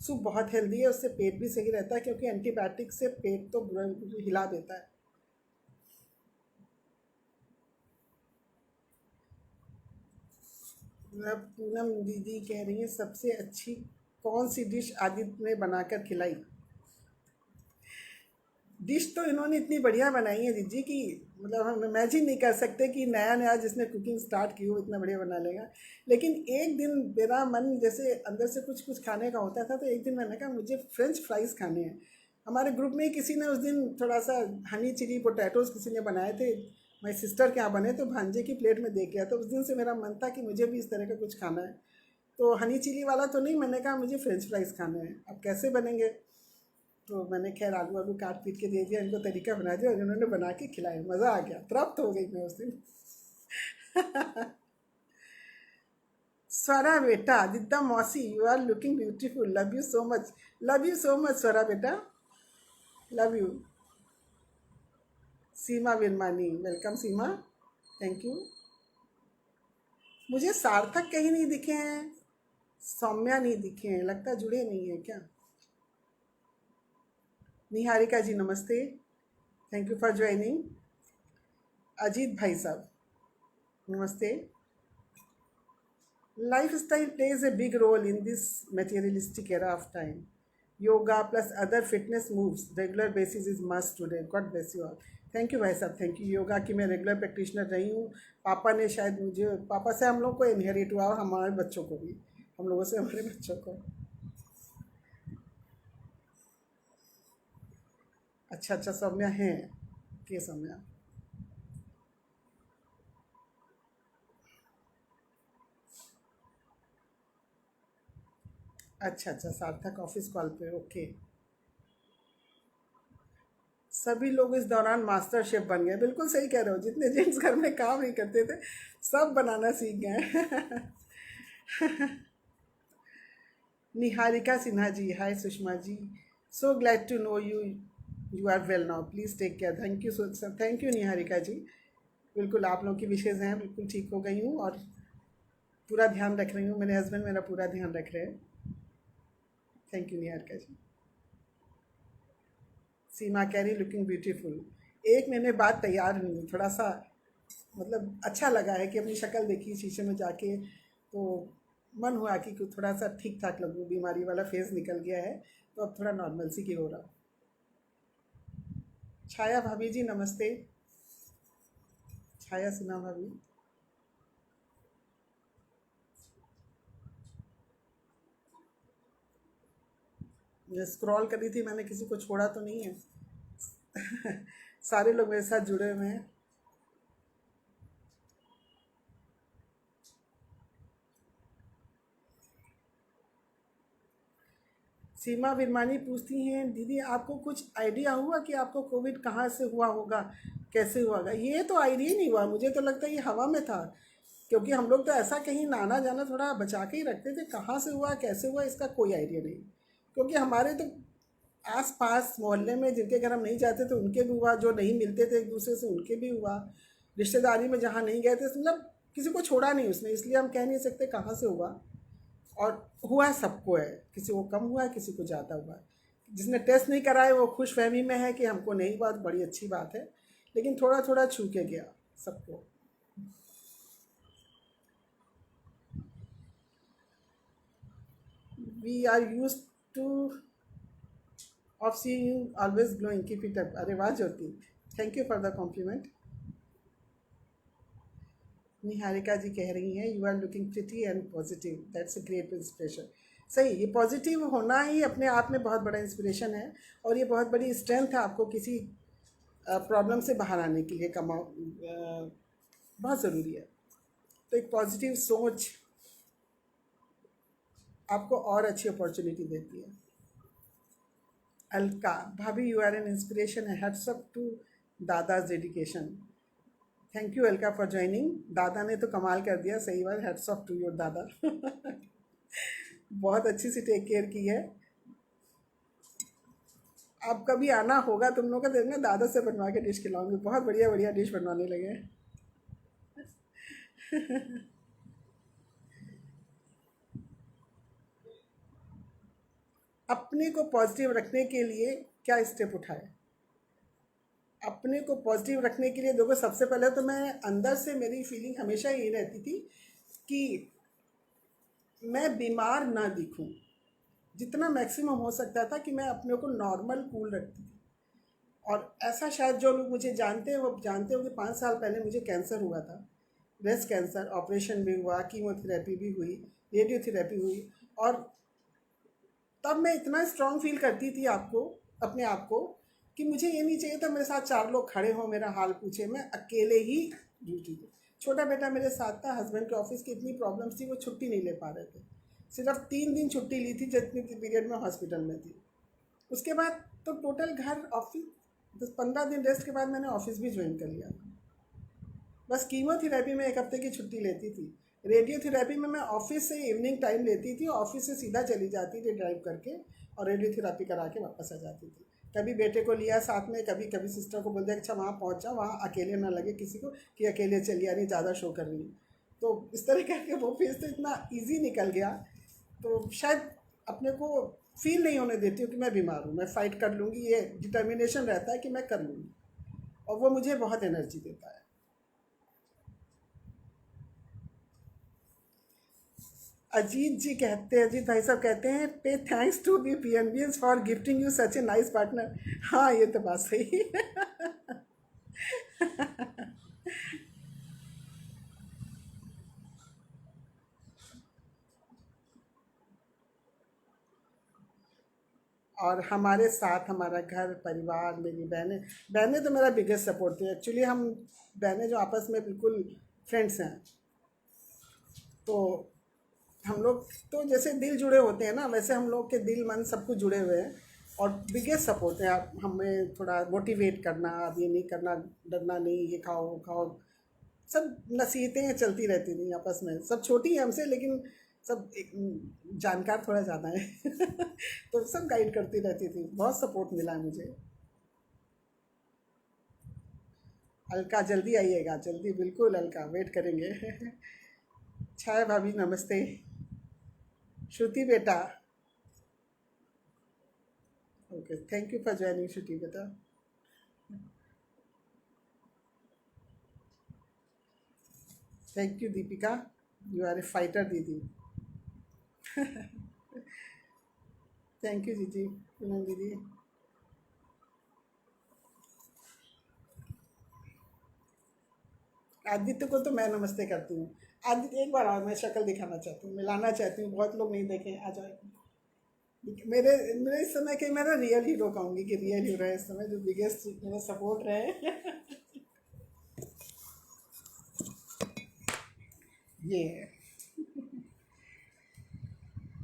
सूप बहुत हेल्दी है, उससे पेट भी सही रहता है, क्योंकि एंटीबायोटिक से पेट तो हिला देता है। पूनम दीदी कह रही है सबसे अच्छी कौन सी डिश आदित्य ने बनाकर खिलाई। डिश तो इन्होंने इतनी बढ़िया बनाई है दीदी कि मतलब हम इमेजिन नहीं कर सकते कि नया नया जिसने कुकिंग स्टार्ट की हो इतना बढ़िया बना लेगा। लेकिन एक दिन मेरा मन जैसे अंदर से कुछ कुछ खाने का होता था, तो एक दिन मैंने कहा मुझे फ्रेंच फ्राइज़ खाने हैं। हमारे ग्रुप में ही किसी ने उस दिन थोड़ा सा हनी चिली पोटैटोज़ किसी ने बनाए थे, मेरी सिस्टर के यहाँ बने, तो भांजे की प्लेट में देख गया। तो उस दिन से मेरा मन था कि मुझे भी इस तरह का कुछ खाना है। तो हनी चिली वाला तो नहीं, मैंने कहा मुझे फ्रेंच फ्राइज़ खाने हैं। अब कैसे बनेंगे, तो मैंने खैर आलू आलू काट पीट के दे दिया, इनको तरीका बना दिया और इन्होंने बना के खिलाया। मज़ा आ गया, तृप्त हो गई मैं उस दिन। स्वरा बेटा, दिद्दा मौसी, you are looking beautiful, love you so much. Love you so much Swara बेटा, love you. Seema Virmani, welcome Seema, thank you. मुझे सार्थक कहीं नहीं दिखे हैं, सौम्या नहीं दिखे हैं, लगता जुड़े नहीं है क्या। निहारिका जी नमस्ते। Thank you for joining. Ajit भाई साहब, नमस्ते। Lifestyle plays a big role in this materialistic era of time. Yoga plus other fitness moves, regular basis is must today. God bless you all. Thank you भाई साहब, thank you. Yoga की मैं regular practitioner रही हूँ। पापा ने शायद मुझे, पापा से हम लोग को इनहेरिट हुआ और हमारे बच्चों को भी, हम लोगों से हमारे बच्चों को। अच्छा अच्छा, सौम्या हैं के सौम्या। अच्छा अच्छा, सार्थक ऑफिस कॉल पे, ओके। सभी लोग इस दौरान मास्टर शेफ बन गए, बिल्कुल सही कह रहे हो। जितने जेंट्स घर में काम नहीं करते थे, सब बनाना सीख गए। Niharika Sinha ji, hi Sushma ji, so glad to know you, you are well now, please take care. Thank you so sir, thank you Niharika ji. बिल्कुल आप लोगों की विशेज़ हैं, बिल्कुल ठीक हो गई हूँ और पूरा ध्यान रख रही हूँ। मेरे हस्बैंड मेरा पूरा ध्यान रख रहे हैं। Thank you Niharika ji. सीमा कैरी लुकिंग ब्यूटीफुल। 1 महीने बाद तैयार हुई हूँ, थोड़ा सा मतलब अच्छा लगा है कि अपनी शक्ल देखी शीशे में जाके, तो मन हुआ कि कुछ थोड़ा सा ठीक ठाक लगूँ। बीमारी वाला फेस निकल गया है, तो अब थोड़ा नॉर्मल सी की हो रहा। छाया भाभी जी नमस्ते। छाया सिन्हा भाभी, ये स्क्रॉल कर रही थी, मैंने किसी को छोड़ा तो नहीं है। सारे लोग मेरे साथ जुड़े हुए हैं। सीमा विरमानी पूछती हैं, दीदी आपको कुछ आइडिया हुआ कि आपको कोविड कहाँ से हुआ होगा, कैसे हुआ होगा? ये तो आइडिया ही नहीं हुआ, मुझे तो लगता है ये हवा में था, क्योंकि हम लोग तो ऐसा कहीं नाना जाना थोड़ा बचा के ही रखते थे। कहाँ से हुआ कैसे हुआ इसका कोई आइडिया नहीं, क्योंकि हमारे तो आस पास मोहल्ले में जिनके घर हम नहीं जाते थे उनके भी हुआ, जो नहीं मिलते थे एक दूसरे से उनके भी हुआ, रिश्तेदारी में जहाँ नहीं गए थे, मतलब किसी को छोड़ा नहीं उसने, इसलिए हम कह नहीं सकते कहाँ से हुआ। और हुआ सबको है, किसी को कम हुआ है, किसी को ज़्यादा हुआ है। जिसने टेस्ट नहीं कराए वो खुश फहमी में है कि हमको नहीं हुआ, तो बड़ी अच्छी बात है, लेकिन थोड़ा थोड़ा छू के गया सबको। We are use to of seeing you always glowing, keep it up. अरे वाह Jyoti, thank you for the compliment. Niharika ji कह रही हैं, you are looking pretty and positive, that's a great inspiration. सही, ये पॉजिटिव होना ही अपने आप में बहुत बड़ा इंस्पिरेशन है, और ये बहुत बड़ी स्ट्रेंथ है आपको किसी प्रॉब्लम से बाहर आने के लिए। कमाओ बहुत ज़रूरी है। तो एक पॉजिटिव सोच आपको और अच्छी अपॉर्चुनिटी देती है। अलका भाभी, you are an inspiration, hats up to दादाज dedication. Thank you Alka for joining. दादा ने तो कमाल कर दिया, सही बात, हैट्स ऑफ टू योर दादा। बहुत अच्छी सी टेक केयर की है। अब कभी आना होगा तुम लोग का, देखना दादा से बनवा के डिश खिलाऊंगी, बहुत बढ़िया बढ़िया डिश बनवाने लगे हैं। अपने को पॉजिटिव रखने के लिए क्या स्टेप उठाए? अपने को पॉजिटिव रखने के लिए देखो, सबसे पहले तो मैं अंदर से मेरी फीलिंग हमेशा यही रहती थी कि मैं बीमार ना दिखूं। जितना मैक्सिमम हो सकता था कि मैं अपने को नॉर्मल कूल रखती थी। और ऐसा शायद जो लोग मुझे जानते हैं वो जानते हो कि 5 साल पहले मुझे कैंसर हुआ था, ब्रेस्ट कैंसर। ऑपरेशन भी हुआ, कीमोथेरेपी भी हुई, रेडियोथेरेपी हुई। और तब मैं इतना स्ट्रांग फील करती थी आपको, अपने आप को, कि मुझे ये नहीं चाहिए था मेरे साथ 4 लोग खड़े हों मेरा हाल पूछे, मैं अकेले ही जूझी थी। छोटा बेटा मेरे साथ था, हस्बैंड के ऑफिस की इतनी प्रॉब्लम्स थी, वो छुट्टी नहीं ले पा रहे थे। सिर्फ 3 दिन छुट्टी ली थी जितनी पीरियड में हॉस्पिटल में थी। उसके बाद तो टोटल घर ऑफिस, 10-15 दिन रेस्ट के बाद मैंने ऑफिस भी ज्वाइन कर लिया था। बस कीमोथेरेपी में 1 हफ्ते की छुट्टी लेती थी। रेडियोथेरेपी में मैं ऑफिस से इवनिंग टाइम लेती थी, ऑफिस से सीधा चली जाती थी ड्राइव करके, और रेडियोथेरेपी करा के वापस आ जाती थी। कभी बेटे को लिया साथ में, कभी कभी सिस्टर को बोल दिया अच्छा वहाँ पहुँच जाओ, वहाँ अकेले ना लगे किसी को कि अकेले चली आ रही, ज़्यादा शो कर रही है। तो इस तरह करके वो फेज तो इतना ईजी निकल गया। तो शायद अपने को फील नहीं होने देती हूँ कि मैं बीमार हूँ, मैं फ़ाइट कर लूँगी, ये डिटर्मिनेशन रहता है कि मैं कर लूँगी। और वो मुझे बहुत एनर्जी देता है। अजीत भाई साहब कहते हैं, पे thanks to B PNBS for gifting you such a nice partner. हाँ, ये तो बात सही है। और हमारे साथ हमारा घर परिवार, मेरी बहनें, बहनें तो मेरा बिगेस्ट सपोर्ट थी एक्चुअली। हम बहनें जो आपस में बिल्कुल फ्रेंड्स हैं, तो हम लोग तो जैसे दिल जुड़े होते हैं ना, वैसे हम लोग के दिल मन सब कुछ जुड़े हुए हैं। और बिगेस्ट सपोर्ट है, आप हमें थोड़ा मोटिवेट करना, अब ये नहीं करना, डरना नहीं, ये खाओ वो खाओ, सब नसीहतें चलती रहती थी आपस में। सब छोटी हैं हमसे, लेकिन सब एक जानकार थोड़ा ज़्यादा है। तो सब गाइड करती रहती थी, बहुत सपोर्ट मिला है मुझे। अलका जल्दी आइएगा, जल्दी, बिल्कुल अलका, वेट करेंगे। छाया भाभी नमस्ते। श्रुति बेटा, okay, thank you for joining Shruti बेटा। Thank you Deepika, you are a fighter दीदी। थैंक यू दीदी, पूनम दीदी। आदित्य को तो मैं नमस्ते करती हूँ। आदित्य एक बार आओ, मैं शक्ल दिखाना चाहती हूँ, मिलाना चाहती हूँ, बहुत लोग नहीं देखे, आ जाओ। मेरे मेरे इस समय के मेरा रियल हीरो कहूँगी कि रियल हीरो है इस समय, जो बिगेस्ट मेरा सपोर्ट रहे। ये है।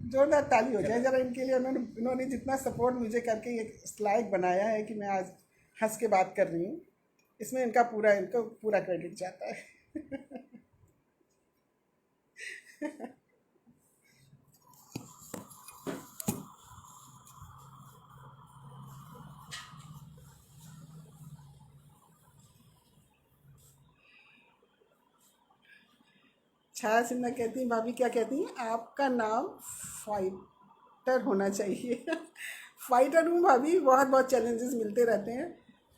जोरदार ताली हो जाए जरा इनके लिए, इन्होंने जितना सपोर्ट मुझे करके ये इस लायक बनाया है कि मैं आज हंस के बात कर रही हूँ, इसमें इनको पूरा क्रेडिट जाता है। छाया सिन्हा कहती हैं, भाभी क्या कहती हैं, आपका नाम फाइटर होना चाहिए। फाइटर हूँ भाभी, बहुत बहुत चैलेंजेस मिलते रहते हैं,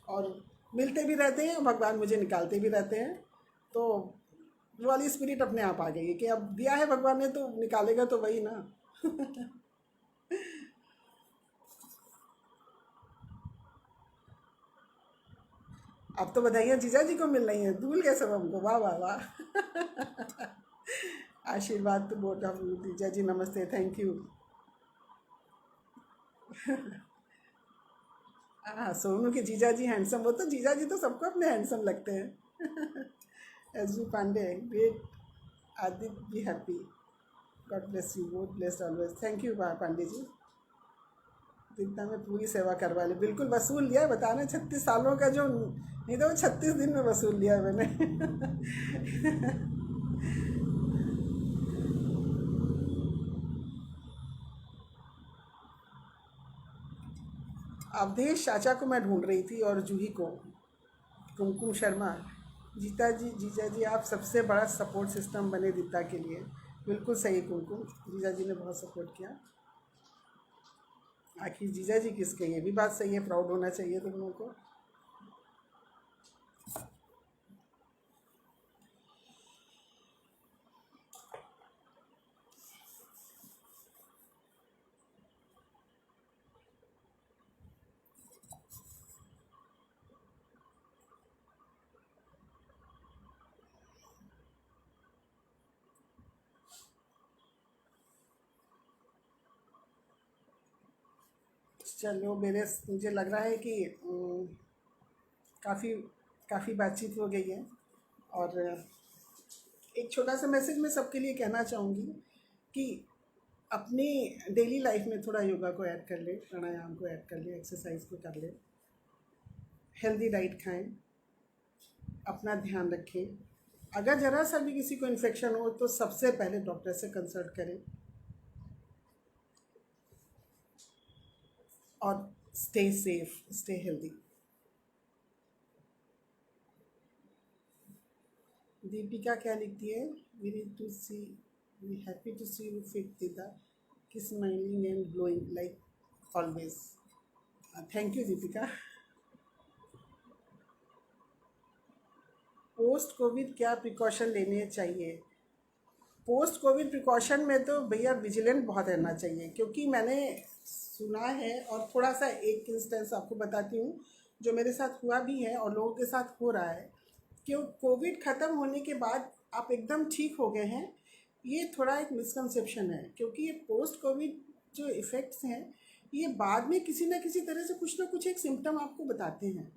और मिलते भी रहते हैं, भगवान मुझे निकालते भी रहते हैं। तो वो वाली स्पिरिट अपने आप आ गई है कि अब दिया है भगवान ने, तो निकालेगा तो वही ना। अब तो बधाइयाँ जीजा जी को मिल रही हैं, भूल गए सब हमको, वाह वाह वाह। आशीर्वाद तो बोल रहा हूँ, जीजा जी नमस्ते, थैंक यू। हाँ, सोनू के जीजा जी हैंडसम, वो तो जीजा जी तो सबको अपने हैंडसम लगते हैं। S G Pandey, great. Aditya be happy, God bless you, God bless always, thank you Pandey ji. जितना में पूरी सेवा करवा ली, बिल्कुल वसूल लिया है, बताना 36 सालों का जो नहीं था वो 36 दिन में वसूल लिया है मैंने। अवधेश चाचा को मैं ढूंढ रही थी, और जूही को। कुमकुम शर्मा, जीजा जी आप सबसे बड़ा सपोर्ट सिस्टम बने दीपिका के लिए। बिल्कुल सही कुमकुम, जीजा जी ने बहुत सपोर्ट किया। आखिर जीजा जी किसके, ये भी बात सही है, प्राउड होना चाहिए तुम लोगों को। चलो, मुझे लग रहा है कि काफ़ी काफ़ी बातचीत हो गई है। और एक छोटा सा मैसेज मैं सबके लिए कहना चाहूँगी कि अपनी डेली लाइफ में थोड़ा योगा को ऐड कर ले, प्राणायाम को ऐड कर ले, एक्सरसाइज को कर ले, हेल्दी डाइट खाएं, अपना ध्यान रखें। अगर ज़रा सा भी किसी को इन्फेक्शन हो तो सबसे पहले डॉक्टर से कंसल्ट करें, और stay safe, stay healthy. Deepika क्या लिखती है, we need to see, we happy to see you fit दीदा, कि smiling and glowing like always. Thank you Deepika. Post covid क्या प्रिकॉशन लेने चाहिए? पोस्ट कोविड प्रिकॉशन में तो भैया विजिलेंट बहुत रहना चाहिए, क्योंकि मैंने सुना है, और थोड़ा सा एक इंस्टेंस आपको बताती हूँ जो मेरे साथ हुआ भी है और लोगों के साथ हो रहा है, कि कोविड ख़त्म होने के बाद आप एकदम ठीक हो गए हैं, ये थोड़ा एक मिसकंसेप्शन है। क्योंकि ये पोस्ट कोविड जो इफ़ेक्ट्स हैं, ये बाद में किसी न किसी तरह से कुछ ना कुछ एक सिम्टम आपको बताते हैं।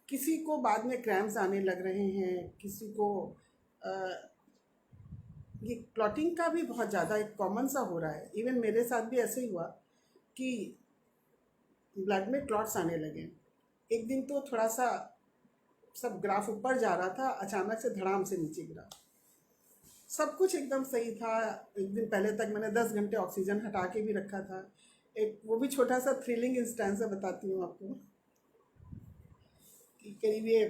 किसी को बाद में क्रैम्प्स आने लग रहे हैं, किसी को अ, ये क्लॉटिंग का भी बहुत ज़्यादा एक कॉमन सा हो रहा है। इवन मेरे साथ भी ऐसे ही हुआ कि ब्लड में क्लॉट्स आने लगे। एक दिन तो थोड़ा सा सब ग्राफ ऊपर जा रहा था, अचानक से धड़ाम से नीचे गिरा। सब कुछ एकदम सही था। एक दिन पहले तक मैंने 10 घंटे ऑक्सीजन हटा के भी रखा था। एक वो भी छोटा सा थ्रिलिंग इंस्टेंस है, बताती हूँ आपको। कि करीब ये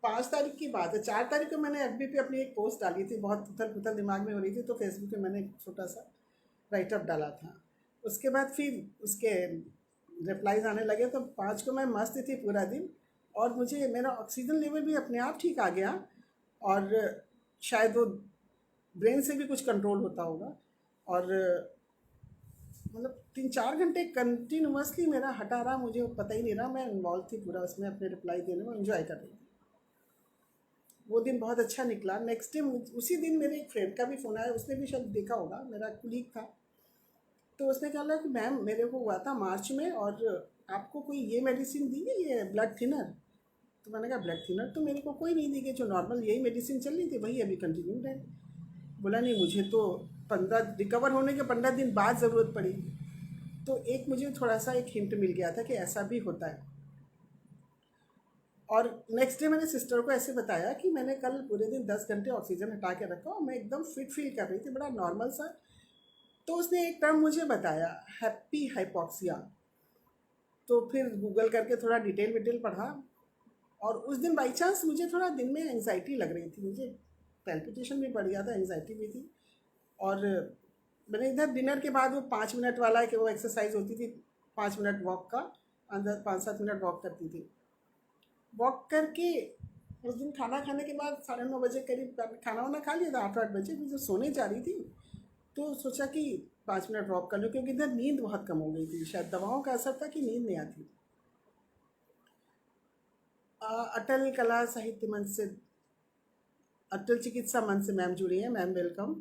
5 तारीख की बात है, 4 तारीख को मैंने एफबी पे अपनी एक पोस्ट डाली थी, बहुत उथल पुथल दिमाग में हो रही थी, तो फेसबुक पे मैंने एक छोटा सा राइटअप डाला था। उसके बाद फिर उसके रिप्लाईज आने लगे, तो 5 को मैं मस्त थी पूरा दिन, और मुझे मेरा ऑक्सीजन लेवल भी अपने आप ठीक आ गया, और शायद वो ब्रेन से भी कुछ कंट्रोल होता होगा। और मतलब 3-4 घंटे कंटिन्यूसली मेरा हटा रहा, मुझे पता ही नहीं रहा, मैं इन्वॉल्व थी पूरा उसमें, अपने रिप्लाई देने में एंजॉय कर रही थी। वो दिन बहुत अच्छा निकला। नेक्स्ट डे उसी दिन मेरे एक फ्रेंड का भी फ़ोन आया, उसने भी शायद देखा होगा, मेरा कुलीग था। तो उसने कहा कि मैम मेरे को हुआ था मार्च में, और आपको कोई ये मेडिसिन दी है, ये ब्लड थिनर? तो मैंने कहा ब्लड थिनर तो मेरे को कोई नहीं दी गई, जो नॉर्मल यही मेडिसिन चल रही थी वही अभी कंटिन्यू है। बोला नहीं, मुझे तो 15 रिकवर होने के 15 दिन बाद ज़रूरत पड़ी। तो एक मुझे थोड़ा सा एक हिंट मिल गया था कि ऐसा भी होता है। और नेक्स्ट डे मैंने सिस्टर को ऐसे बताया कि मैंने कल पूरे दिन 10 घंटे ऑक्सीजन हटा के रखा और मैं एकदम फिट फील कर रही थी, बड़ा नॉर्मल सा। तो उसने एक टर्म मुझे बताया, हैप्पी हाइपॉक्सिया। तो फिर गूगल करके थोड़ा डिटेल पढ़ा, और उस दिन बाई चांस मुझे थोड़ा दिन में एंग्जाइटी लग रही थी, मुझे पैल्पिटेशन भी बढ़ गया था, एंग्जाइटी भी थी। और मैंने इधर डिनर के बाद वो 5 मिनट वाला कि वो एक्सरसाइज होती थी, 5 मिनट वॉक का, अंदर 5-7 मिनट वॉक करती थी। वॉक करके उस दिन खाना खाने के बाद 9:30 बजे करीब खाना वाना खा लिया था, 8-8 बजे फिर जब सोने जा रही थी तो सोचा कि 5 मिनट वॉक कर लूँ, क्योंकि इधर नींद बहुत कम हो गई थी, शायद दवाओं का असर था कि नींद नहीं आती। अटल कला साहित्य मंच से, अटल चिकित्सा मंच से मैम जुड़ी हैं, मैम वेलकम।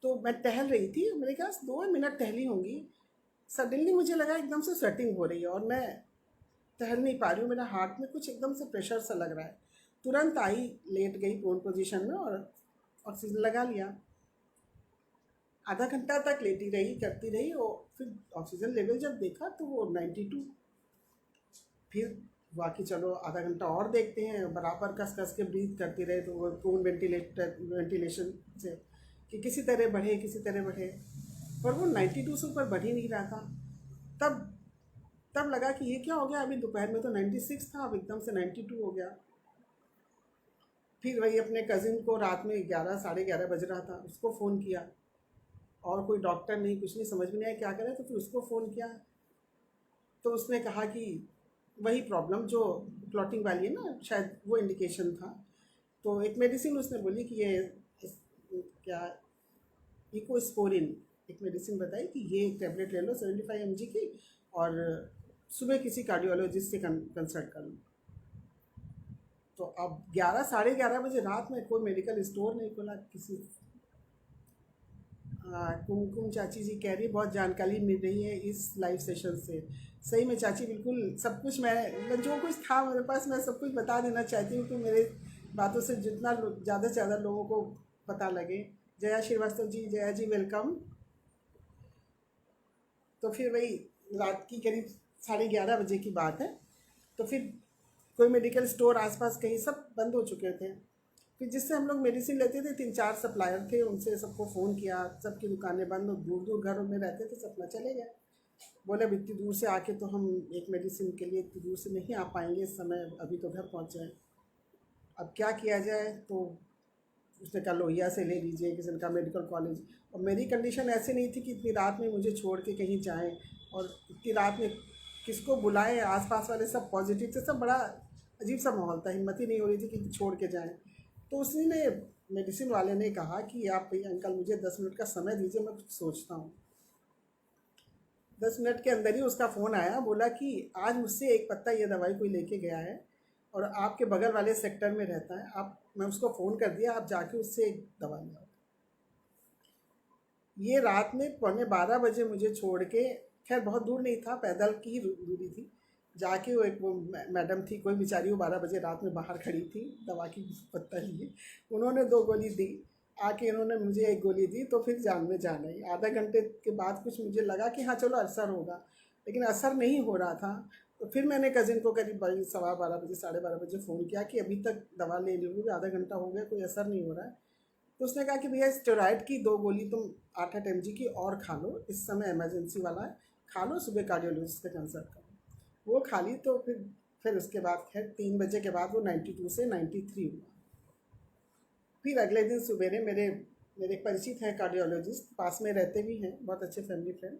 तो मैं टहल रही थी, मेरे ख्याल 2 मिनट टहली होंगी, सडनली मुझे लगा एकदम से स्वेटिंग हो रही है और मैं टहल नहीं पा रही हूँ, मेरा हार्ट में कुछ एकदम से प्रेशर सा लग रहा है। तुरंत आई, लेट गई प्रोन पोजीशन में और ऑक्सीजन लगा लिया। आधा घंटा तक लेटी रही, करती रही, और फिर ऑक्सीजन लेवल जब देखा तो वो 92। फिर हुआ कि चलो आधा घंटा और देखते हैं, बराबर कस कस के ब्रीथ करती रहे, तो वो प्रोन वेंटिलेशन से कि किसी तरह बढ़े किसी तरह बढ़े, पर वो 92 से ऊपर बढ़ ही नहीं रहा था। तब तब लगा कि ये क्या हो गया, अभी दोपहर में तो 96 था, अब एकदम से 92 हो गया। फिर वही अपने कज़िन को रात में 11-11:30 बज रहा था, उसको फ़ोन किया, और कोई डॉक्टर नहीं, कुछ नहीं, समझ में नहीं आया क्या करें, तो फिर उसको फ़ोन किया। तो उसने कहा कि वही प्रॉब्लम जो क्लॉटिंग वाली है ना, शायद वो इंडिकेशन था। तो एक मेडिसिन उसने बोली कि ये क्या, इकोस्पोरिन, एक मेडिसिन बताई कि ये एक टैबलेट ले लो 75 mg की, और सुबह किसी कार्डियोलॉजिस्ट से कंसल्ट कर लो। तो अब 11-11:30 बजे रात में कोई मेडिकल स्टोर नहीं खुला किसी। कुमकुम चाची जी कह रही बहुत जानकारी मिल रही है इस लाइव सेशन से। सही में चाची, बिल्कुल सब कुछ मैं जो कुछ था मेरे पास मैं सब कुछ बता देना चाहती हूँ कि मेरे बातों से जितना ज़्यादा से ज़्यादा लोगों को पता लगे। जया श्रीवास्तव जी, जया जी वेलकम। तो फिर वही रात की करीब 11:30 बजे की बात है। तो फिर कोई मेडिकल स्टोर आसपास कहीं सब बंद हो चुके थे। फिर जिससे हम लोग मेडिसिन लेते थे, 3-4 सप्लायर थे, उनसे सबको फ़ोन किया, सबकी दुकानें बंद, दूर दूर घरों में रहते थे, सब ना चले गए। बोले अब इतनी दूर से आके तो हम एक मेडिसिन के लिए इतनी दूर से नहीं आ पाएंगे इस समय, अभी तो घर पहुँचे हैं, अब क्या किया जाए। तो उसने कहा लोहिया से ले लीजिए, किसी ने कहा मेडिकल कॉलेज। और मेरी कंडीशन ऐसी नहीं थी कि इतनी रात में मुझे छोड़ के कहीं जाएँ, और इतनी रात में किसको बुलाएं, आसपास वाले सब पॉजिटिव थे, सब बड़ा अजीब सा माहौल था, हिम्मत ही नहीं हो रही थी कि छोड़ के जाएं। तो उसी ने, मेडिसिन वाले ने कहा कि आप भैया अंकल मुझे 10 मिनट का समय दीजिए, मैं कुछ सोचता हूँ। 10 मिनट के अंदर ही उसका फ़ोन आया, बोला कि आज मुझसे एक पत्ता ये दवाई कोई लेके गया है और आपके बगल वाले सेक्टर में रहता है, आप, मैं उसको फ़ोन कर दिया, आप जाके उससे एक दवा ले आओ। ये रात में 11:15 बजे मुझे छोड़ के, खैर बहुत दूर नहीं था, पैदल की ही दूरी थी, जाके वो एक वो मैडम थी कोई बेचारी, वो 12 बजे रात में बाहर खड़ी थी दवा की पत्ता लिए, उन्होंने 2 गोली दी, आके इन्होंने मुझे एक गोली दी, तो फिर जान में जान आई। आधा घंटे के बाद कुछ मुझे लगा कि हाँ चलो असर होगा, लेकिन असर नहीं हो रहा था। तो फिर मैंने कज़िन को करीब 12:15 बजे 12:30 बजे फ़ोन किया कि अभी तक दवा ले ली हुई, आधा घंटा हो गया, कोई असर नहीं हो रहा है। तो उसने कहा कि भैया स्टेरॉइड की 2 गोली तुम 8-8 mg की और खा लो, इस समय इमरजेंसी वाला है, खा लो, सुबह कार्डियोलॉजिस्ट से कंसल्ट करो। वो खा ली, तो फिर उसके बाद खैर 3 बजे के बाद वो 92 से 93 हुआ। फिर अगले दिन सवेरे मेरे मेरे एक परिचित हैं कार्डियोलॉजिस्ट, पास में रहते भी हैं, बहुत अच्छे फैमिली फ्रेंड,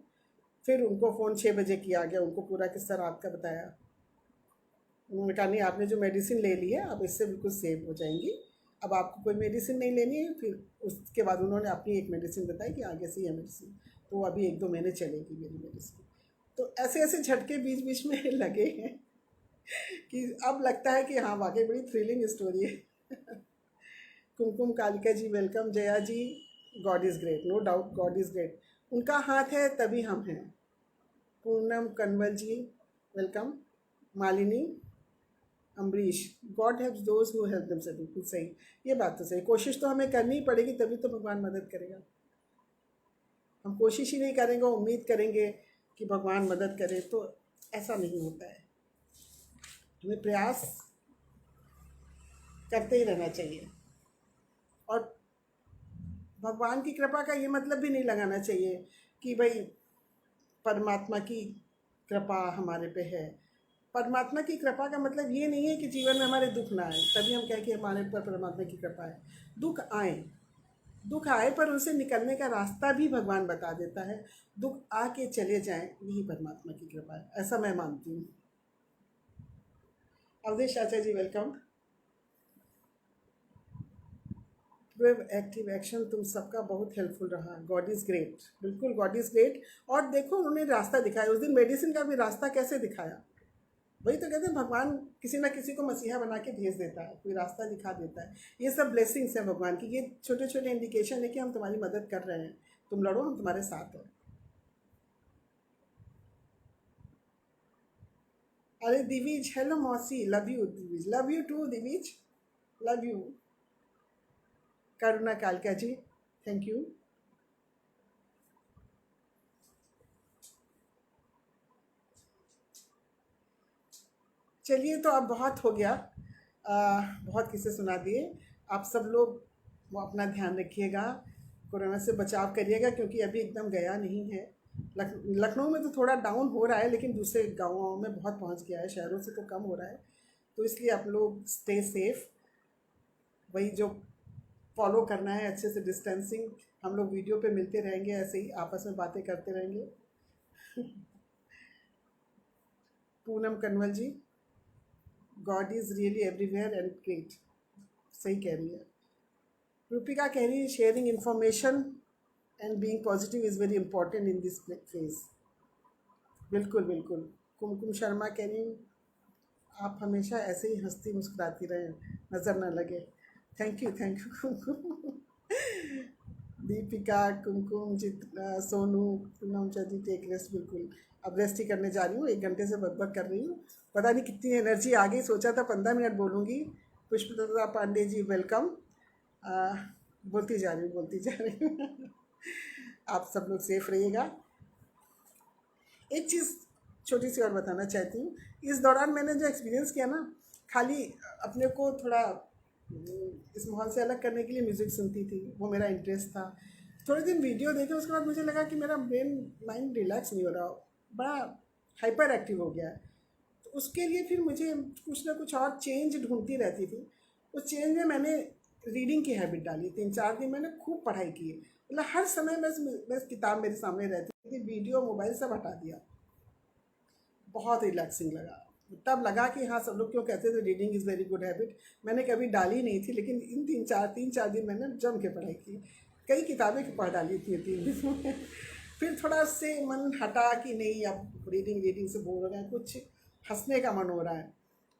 फिर उनको फ़ोन 6 बजे किया गया, उनको पूरा किस्सा रात का बताया। उन्होंने कहा नहीं, आपने जो मेडिसिन ले ली है आप इससे बिल्कुल सेफ हो जाएंगी, अब आपको कोई मेडिसिन नहीं लेनी है। फिर उसके बाद उन्होंने अपनी एक मेडिसिन बताई कि आगे से ये मेडिसिन, तो वो अभी 1-2 महीने चलेगी मेरी मेडिसिन। तो ऐसे ऐसे झटके बीच बीच में लगे हैं कि अब लगता है कि हाँ वाकई बड़ी थ्रिलिंग स्टोरी है। Kumkum Kalika ji welcome, Jaya ji God is great, no doubt God is great, उनका हाथ है तभी हम हैं। Poonam Kanwal ji welcome, Malini, Ambarish, God helps those who help themselves, बिल्कुल सही, ये बात तो सही, कोशिश तो हमें करनी ही पड़ेगी, तभी तो भगवान मदद करेगा। हम कोशिश ही नहीं करेंगे, उम्मीद करेंगे कि भगवान मदद करे, तो ऐसा नहीं होता है। हमें प्रयास करते ही रहना चाहिए, और भगवान की कृपा का ये मतलब भी नहीं लगाना चाहिए कि भाई परमात्मा की कृपा हमारे पे है। परमात्मा की कृपा का मतलब ये नहीं है कि जीवन में हमारे दुख ना आए तभी हम कहें कि हमारे ऊपर परमात्मा की कृपा है। दुख आए, दुख आए पर उनसे निकलने का रास्ता भी भगवान बता देता है। दुख आके चले जाएं, यही परमात्मा की कृपा है, ऐसा मैं मानती हूँ। अवधेश चाचा जी वेलकम। एक्टिव एक्शन तुम सबका बहुत हेल्पफुल रहा, गॉड इज़ ग्रेट, बिल्कुल गॉड इज़ ग्रेट। और देखो उन्होंने रास्ता दिखाया, उस दिन मेडिसिन का भी रास्ता कैसे दिखाया, वही तो कहते हैं भगवान किसी ना किसी को मसीहा बना के भेज देता है, कोई रास्ता दिखा देता है। ये सब ब्लेसिंग्स हैं भगवान की, ये छोटे छोटे इंडिकेशन है कि हम तुम्हारी मदद कर रहे हैं, तुम लड़ो, हम तुम्हारे साथ हैं। अरे दिविज, हेलो मौसी, love you Divij, love you too Divij, love you. Karuna कालका जी थैंक यू। चलिए तो अब बहुत हो गया, बहुत किस्से सुना दिए। आप सब लोग वो अपना ध्यान रखिएगा, कोरोना से बचाव करिएगा, क्योंकि अभी एकदम गया नहीं है। लखनऊ में तो थोड़ा डाउन हो रहा है, लेकिन दूसरे गाँवों में बहुत पहुंच गया है, शहरों से तो कम हो रहा है। तो इसलिए आप लोग स्टे सेफ, वही जो फॉलो करना है अच्छे से, डिस्टेंसिंग। हम लोग वीडियो पे मिलते रहेंगे, ऐसे ही आपस में बातें करते रहेंगे। Poonam Kanwal ji, God is really everywhere and great, सही कह रही है। रूपिका कह रही है sharing information and being positive is very important in this phase, बिल्कुल बिल्कुल। कुमकुम शर्मा कह रही हूँ आप हमेशा ऐसे ही हंसती मुस्कुराती रहें, नज़र ना लगे। Thank you Kumkum. Deepika, Kumkum, Sonu, Poonam ji take rest, बिल्कुल अब रेस्ट ही करने जा रही हूँ, 1 घंटे से बकबक कर रही हूँ, पता नहीं कितनी एनर्जी आ गई, सोचा था 15 मिनट बोलूँगी। पुष्पलता पांडे जी वेलकम, बोलती जा रही हूँ बोलती जा रही हूँ। आप सब लोग सेफ रहिएगा। एक चीज़ छोटी सी और बताना चाहती हूँ, इस दौरान मैंने जो एक्सपीरियंस किया ना, खाली अपने को थोड़ा इस माहौल से अलग करने के लिए म्यूज़िक सुनती थी, वो मेरा इंटरेस्ट था। थोड़े दिन वीडियो देखे, उसके बाद मुझे लगा कि मेरा ब्रेन माइंड रिलैक्स नहीं हो रहा, बड़ा हाइपर एक्टिव हो गया है। तो उसके लिए फिर मुझे कुछ ना कुछ और चेंज ढूंढती रहती थी। उस चेंज में मैंने रीडिंग की हैबिट डाली, 3-4 दिन मैंने खूब पढ़ाई की, मतलब हर समय बस किताब मेरे सामने रहती थी, वीडियो मोबाइल सब हटा दिया। बहुत रिलैक्सिंग लगा। तब लगा कि हाँ, सब लोग क्यों कहते थे reading is very good habit, मैंने कभी डाली नहीं थी, लेकिन इन तीन चार दिन मैंने जम के पढ़ाई की, कई किताबें पढ़ डाली थी 3 दिनों में। फिर थोड़ा उससे मन हटा कि नहीं, अब रीडिंग रीडिंग से बोर हो रहे हैं, कुछ हंसने का मन हो रहा है।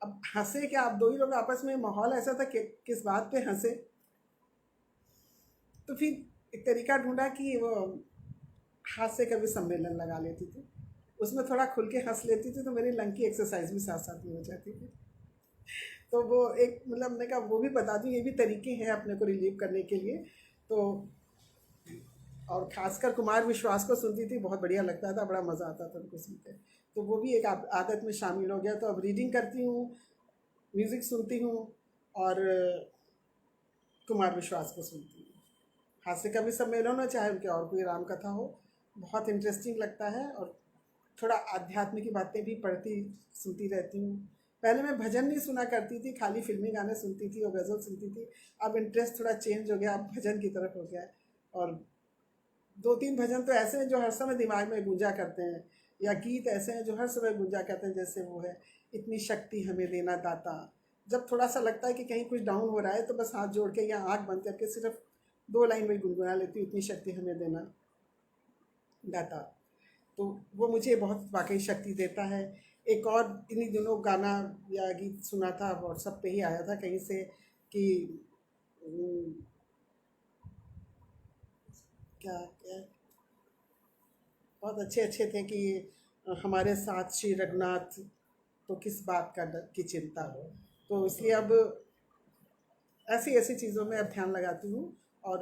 अब हंसे क्या, अब 2 ही लोग आपस में, माहौल ऐसा था कि किस बात पे हंसे। तो फिर एक तरीका ढूंढा कि वो हास्य कवि सम्मेलन लगा लेती थी, उसमें थोड़ा खुल के हंस लेती थी, तो मेरी लंग की एक्सरसाइज भी साथ साथ में हो जाती थी। तो वो एक, मतलब मैंने कहा वो भी बता दूँ, ये भी तरीके हैं अपने को रिलीव करने के लिए। तो और ख़ासकर कुमार विश्वास को सुनती थी, बहुत बढ़िया लगता था, बड़ा मज़ा आता था उनको सुनते। तो वो भी एक आदत में शामिल हो गया। तो अब रीडिंग करती हूँ, म्यूज़िक सुनती हूँ, और कुमार विश्वास को सुनती हूँ। हास्य कवि सम्मेलन हो चाहे उनके और कोई राम कथा हो, बहुत इंटरेस्टिंग लगता है। और थोड़ा आध्यात्म की बातें भी पढ़ती सुनती रहती हूँ। पहले मैं भजन नहीं सुना करती थी, खाली फिल्मी गाने सुनती थी और गज़ल सुनती थी। अब इंटरेस्ट थोड़ा चेंज हो गया, अब भजन की तरफ हो गया है। और 2-3 भजन तो ऐसे हैं जो हर समय दिमाग में गूंजा करते हैं, या गीत ऐसे हैं जो हर समय गूंजा करते हैं, जैसे वो है, इतनी शक्ति हमें देना दाता। जब थोड़ा सा लगता है कि कहीं कुछ डाउन हो रहा है, तो बस हाथ जोड़ के या आँख बंद करके सिर्फ 2 लाइन में गुनगुना लेती हूँ, इतनी शक्ति हमें देना दाता। तो वो मुझे बहुत वाकई शक्ति देता है। एक और इन्हीं दिनों गाना या गीत सुना था, व्हाट्सएप पे ही आया था कहीं से, कि क्या क्या बहुत अच्छे अच्छे थे कि हमारे साथ श्री रघुनाथ, तो किस बात का डर की चिंता हो। तो इसलिए अब ऐसी ऐसी चीज़ों में अब ध्यान लगाती हूँ और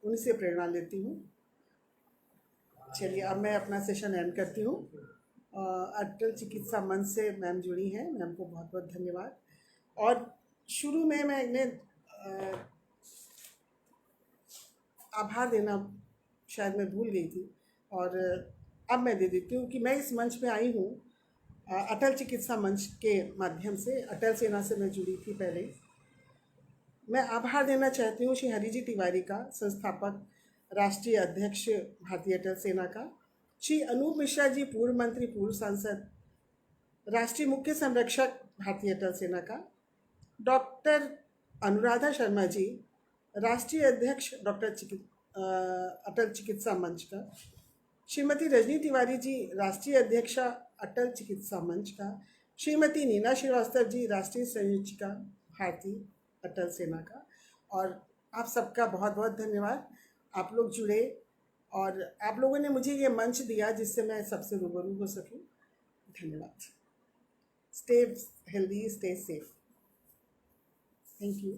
उन्हीं से प्रेरणा लेती हूँ। चलिए, अब मैं अपना सेशन एंड करती हूँ। अटल चिकित्सा मंच से मैम जुड़ी हैं, मैम को बहुत बहुत धन्यवाद। और शुरू में मैं इन्हें आभार देना शायद मैं भूल गई थी, और अब मैं दे देती हूँ कि मैं इस मंच पे आई हूँ अटल चिकित्सा मंच के माध्यम से। अटल सेना से मैं जुड़ी थी पहले। मैं आभार देना चाहती हूँ श्री हरिजी तिवारी का, संस्थापक, राष्ट्रीय अध्यक्ष भारतीय अटल सेना का, श्री अनूप मिश्रा जी, पूर्व मंत्री, पूर्व सांसद, राष्ट्रीय मुख्य संरक्षक भारतीय अटल सेना का, डॉक्टर अनुराधा शर्मा जी, राष्ट्रीय अध्यक्ष अटल चिकित्सा मंच का, श्रीमती रजनी तिवारी जी, राष्ट्रीय अध्यक्षा अटल चिकित्सा मंच का, श्रीमती नीना श्रीवास्तव जी, राष्ट्रीय संयोजिका भारतीय अटल सेना का। और आप सबका बहुत बहुत धन्यवाद, आप लोग जुड़े और आप लोगों ने मुझे ये मंच दिया जिससे मैं सबसे रूबरू हो सकूं। धन्यवाद। Stay healthy, stay safe. Thank you.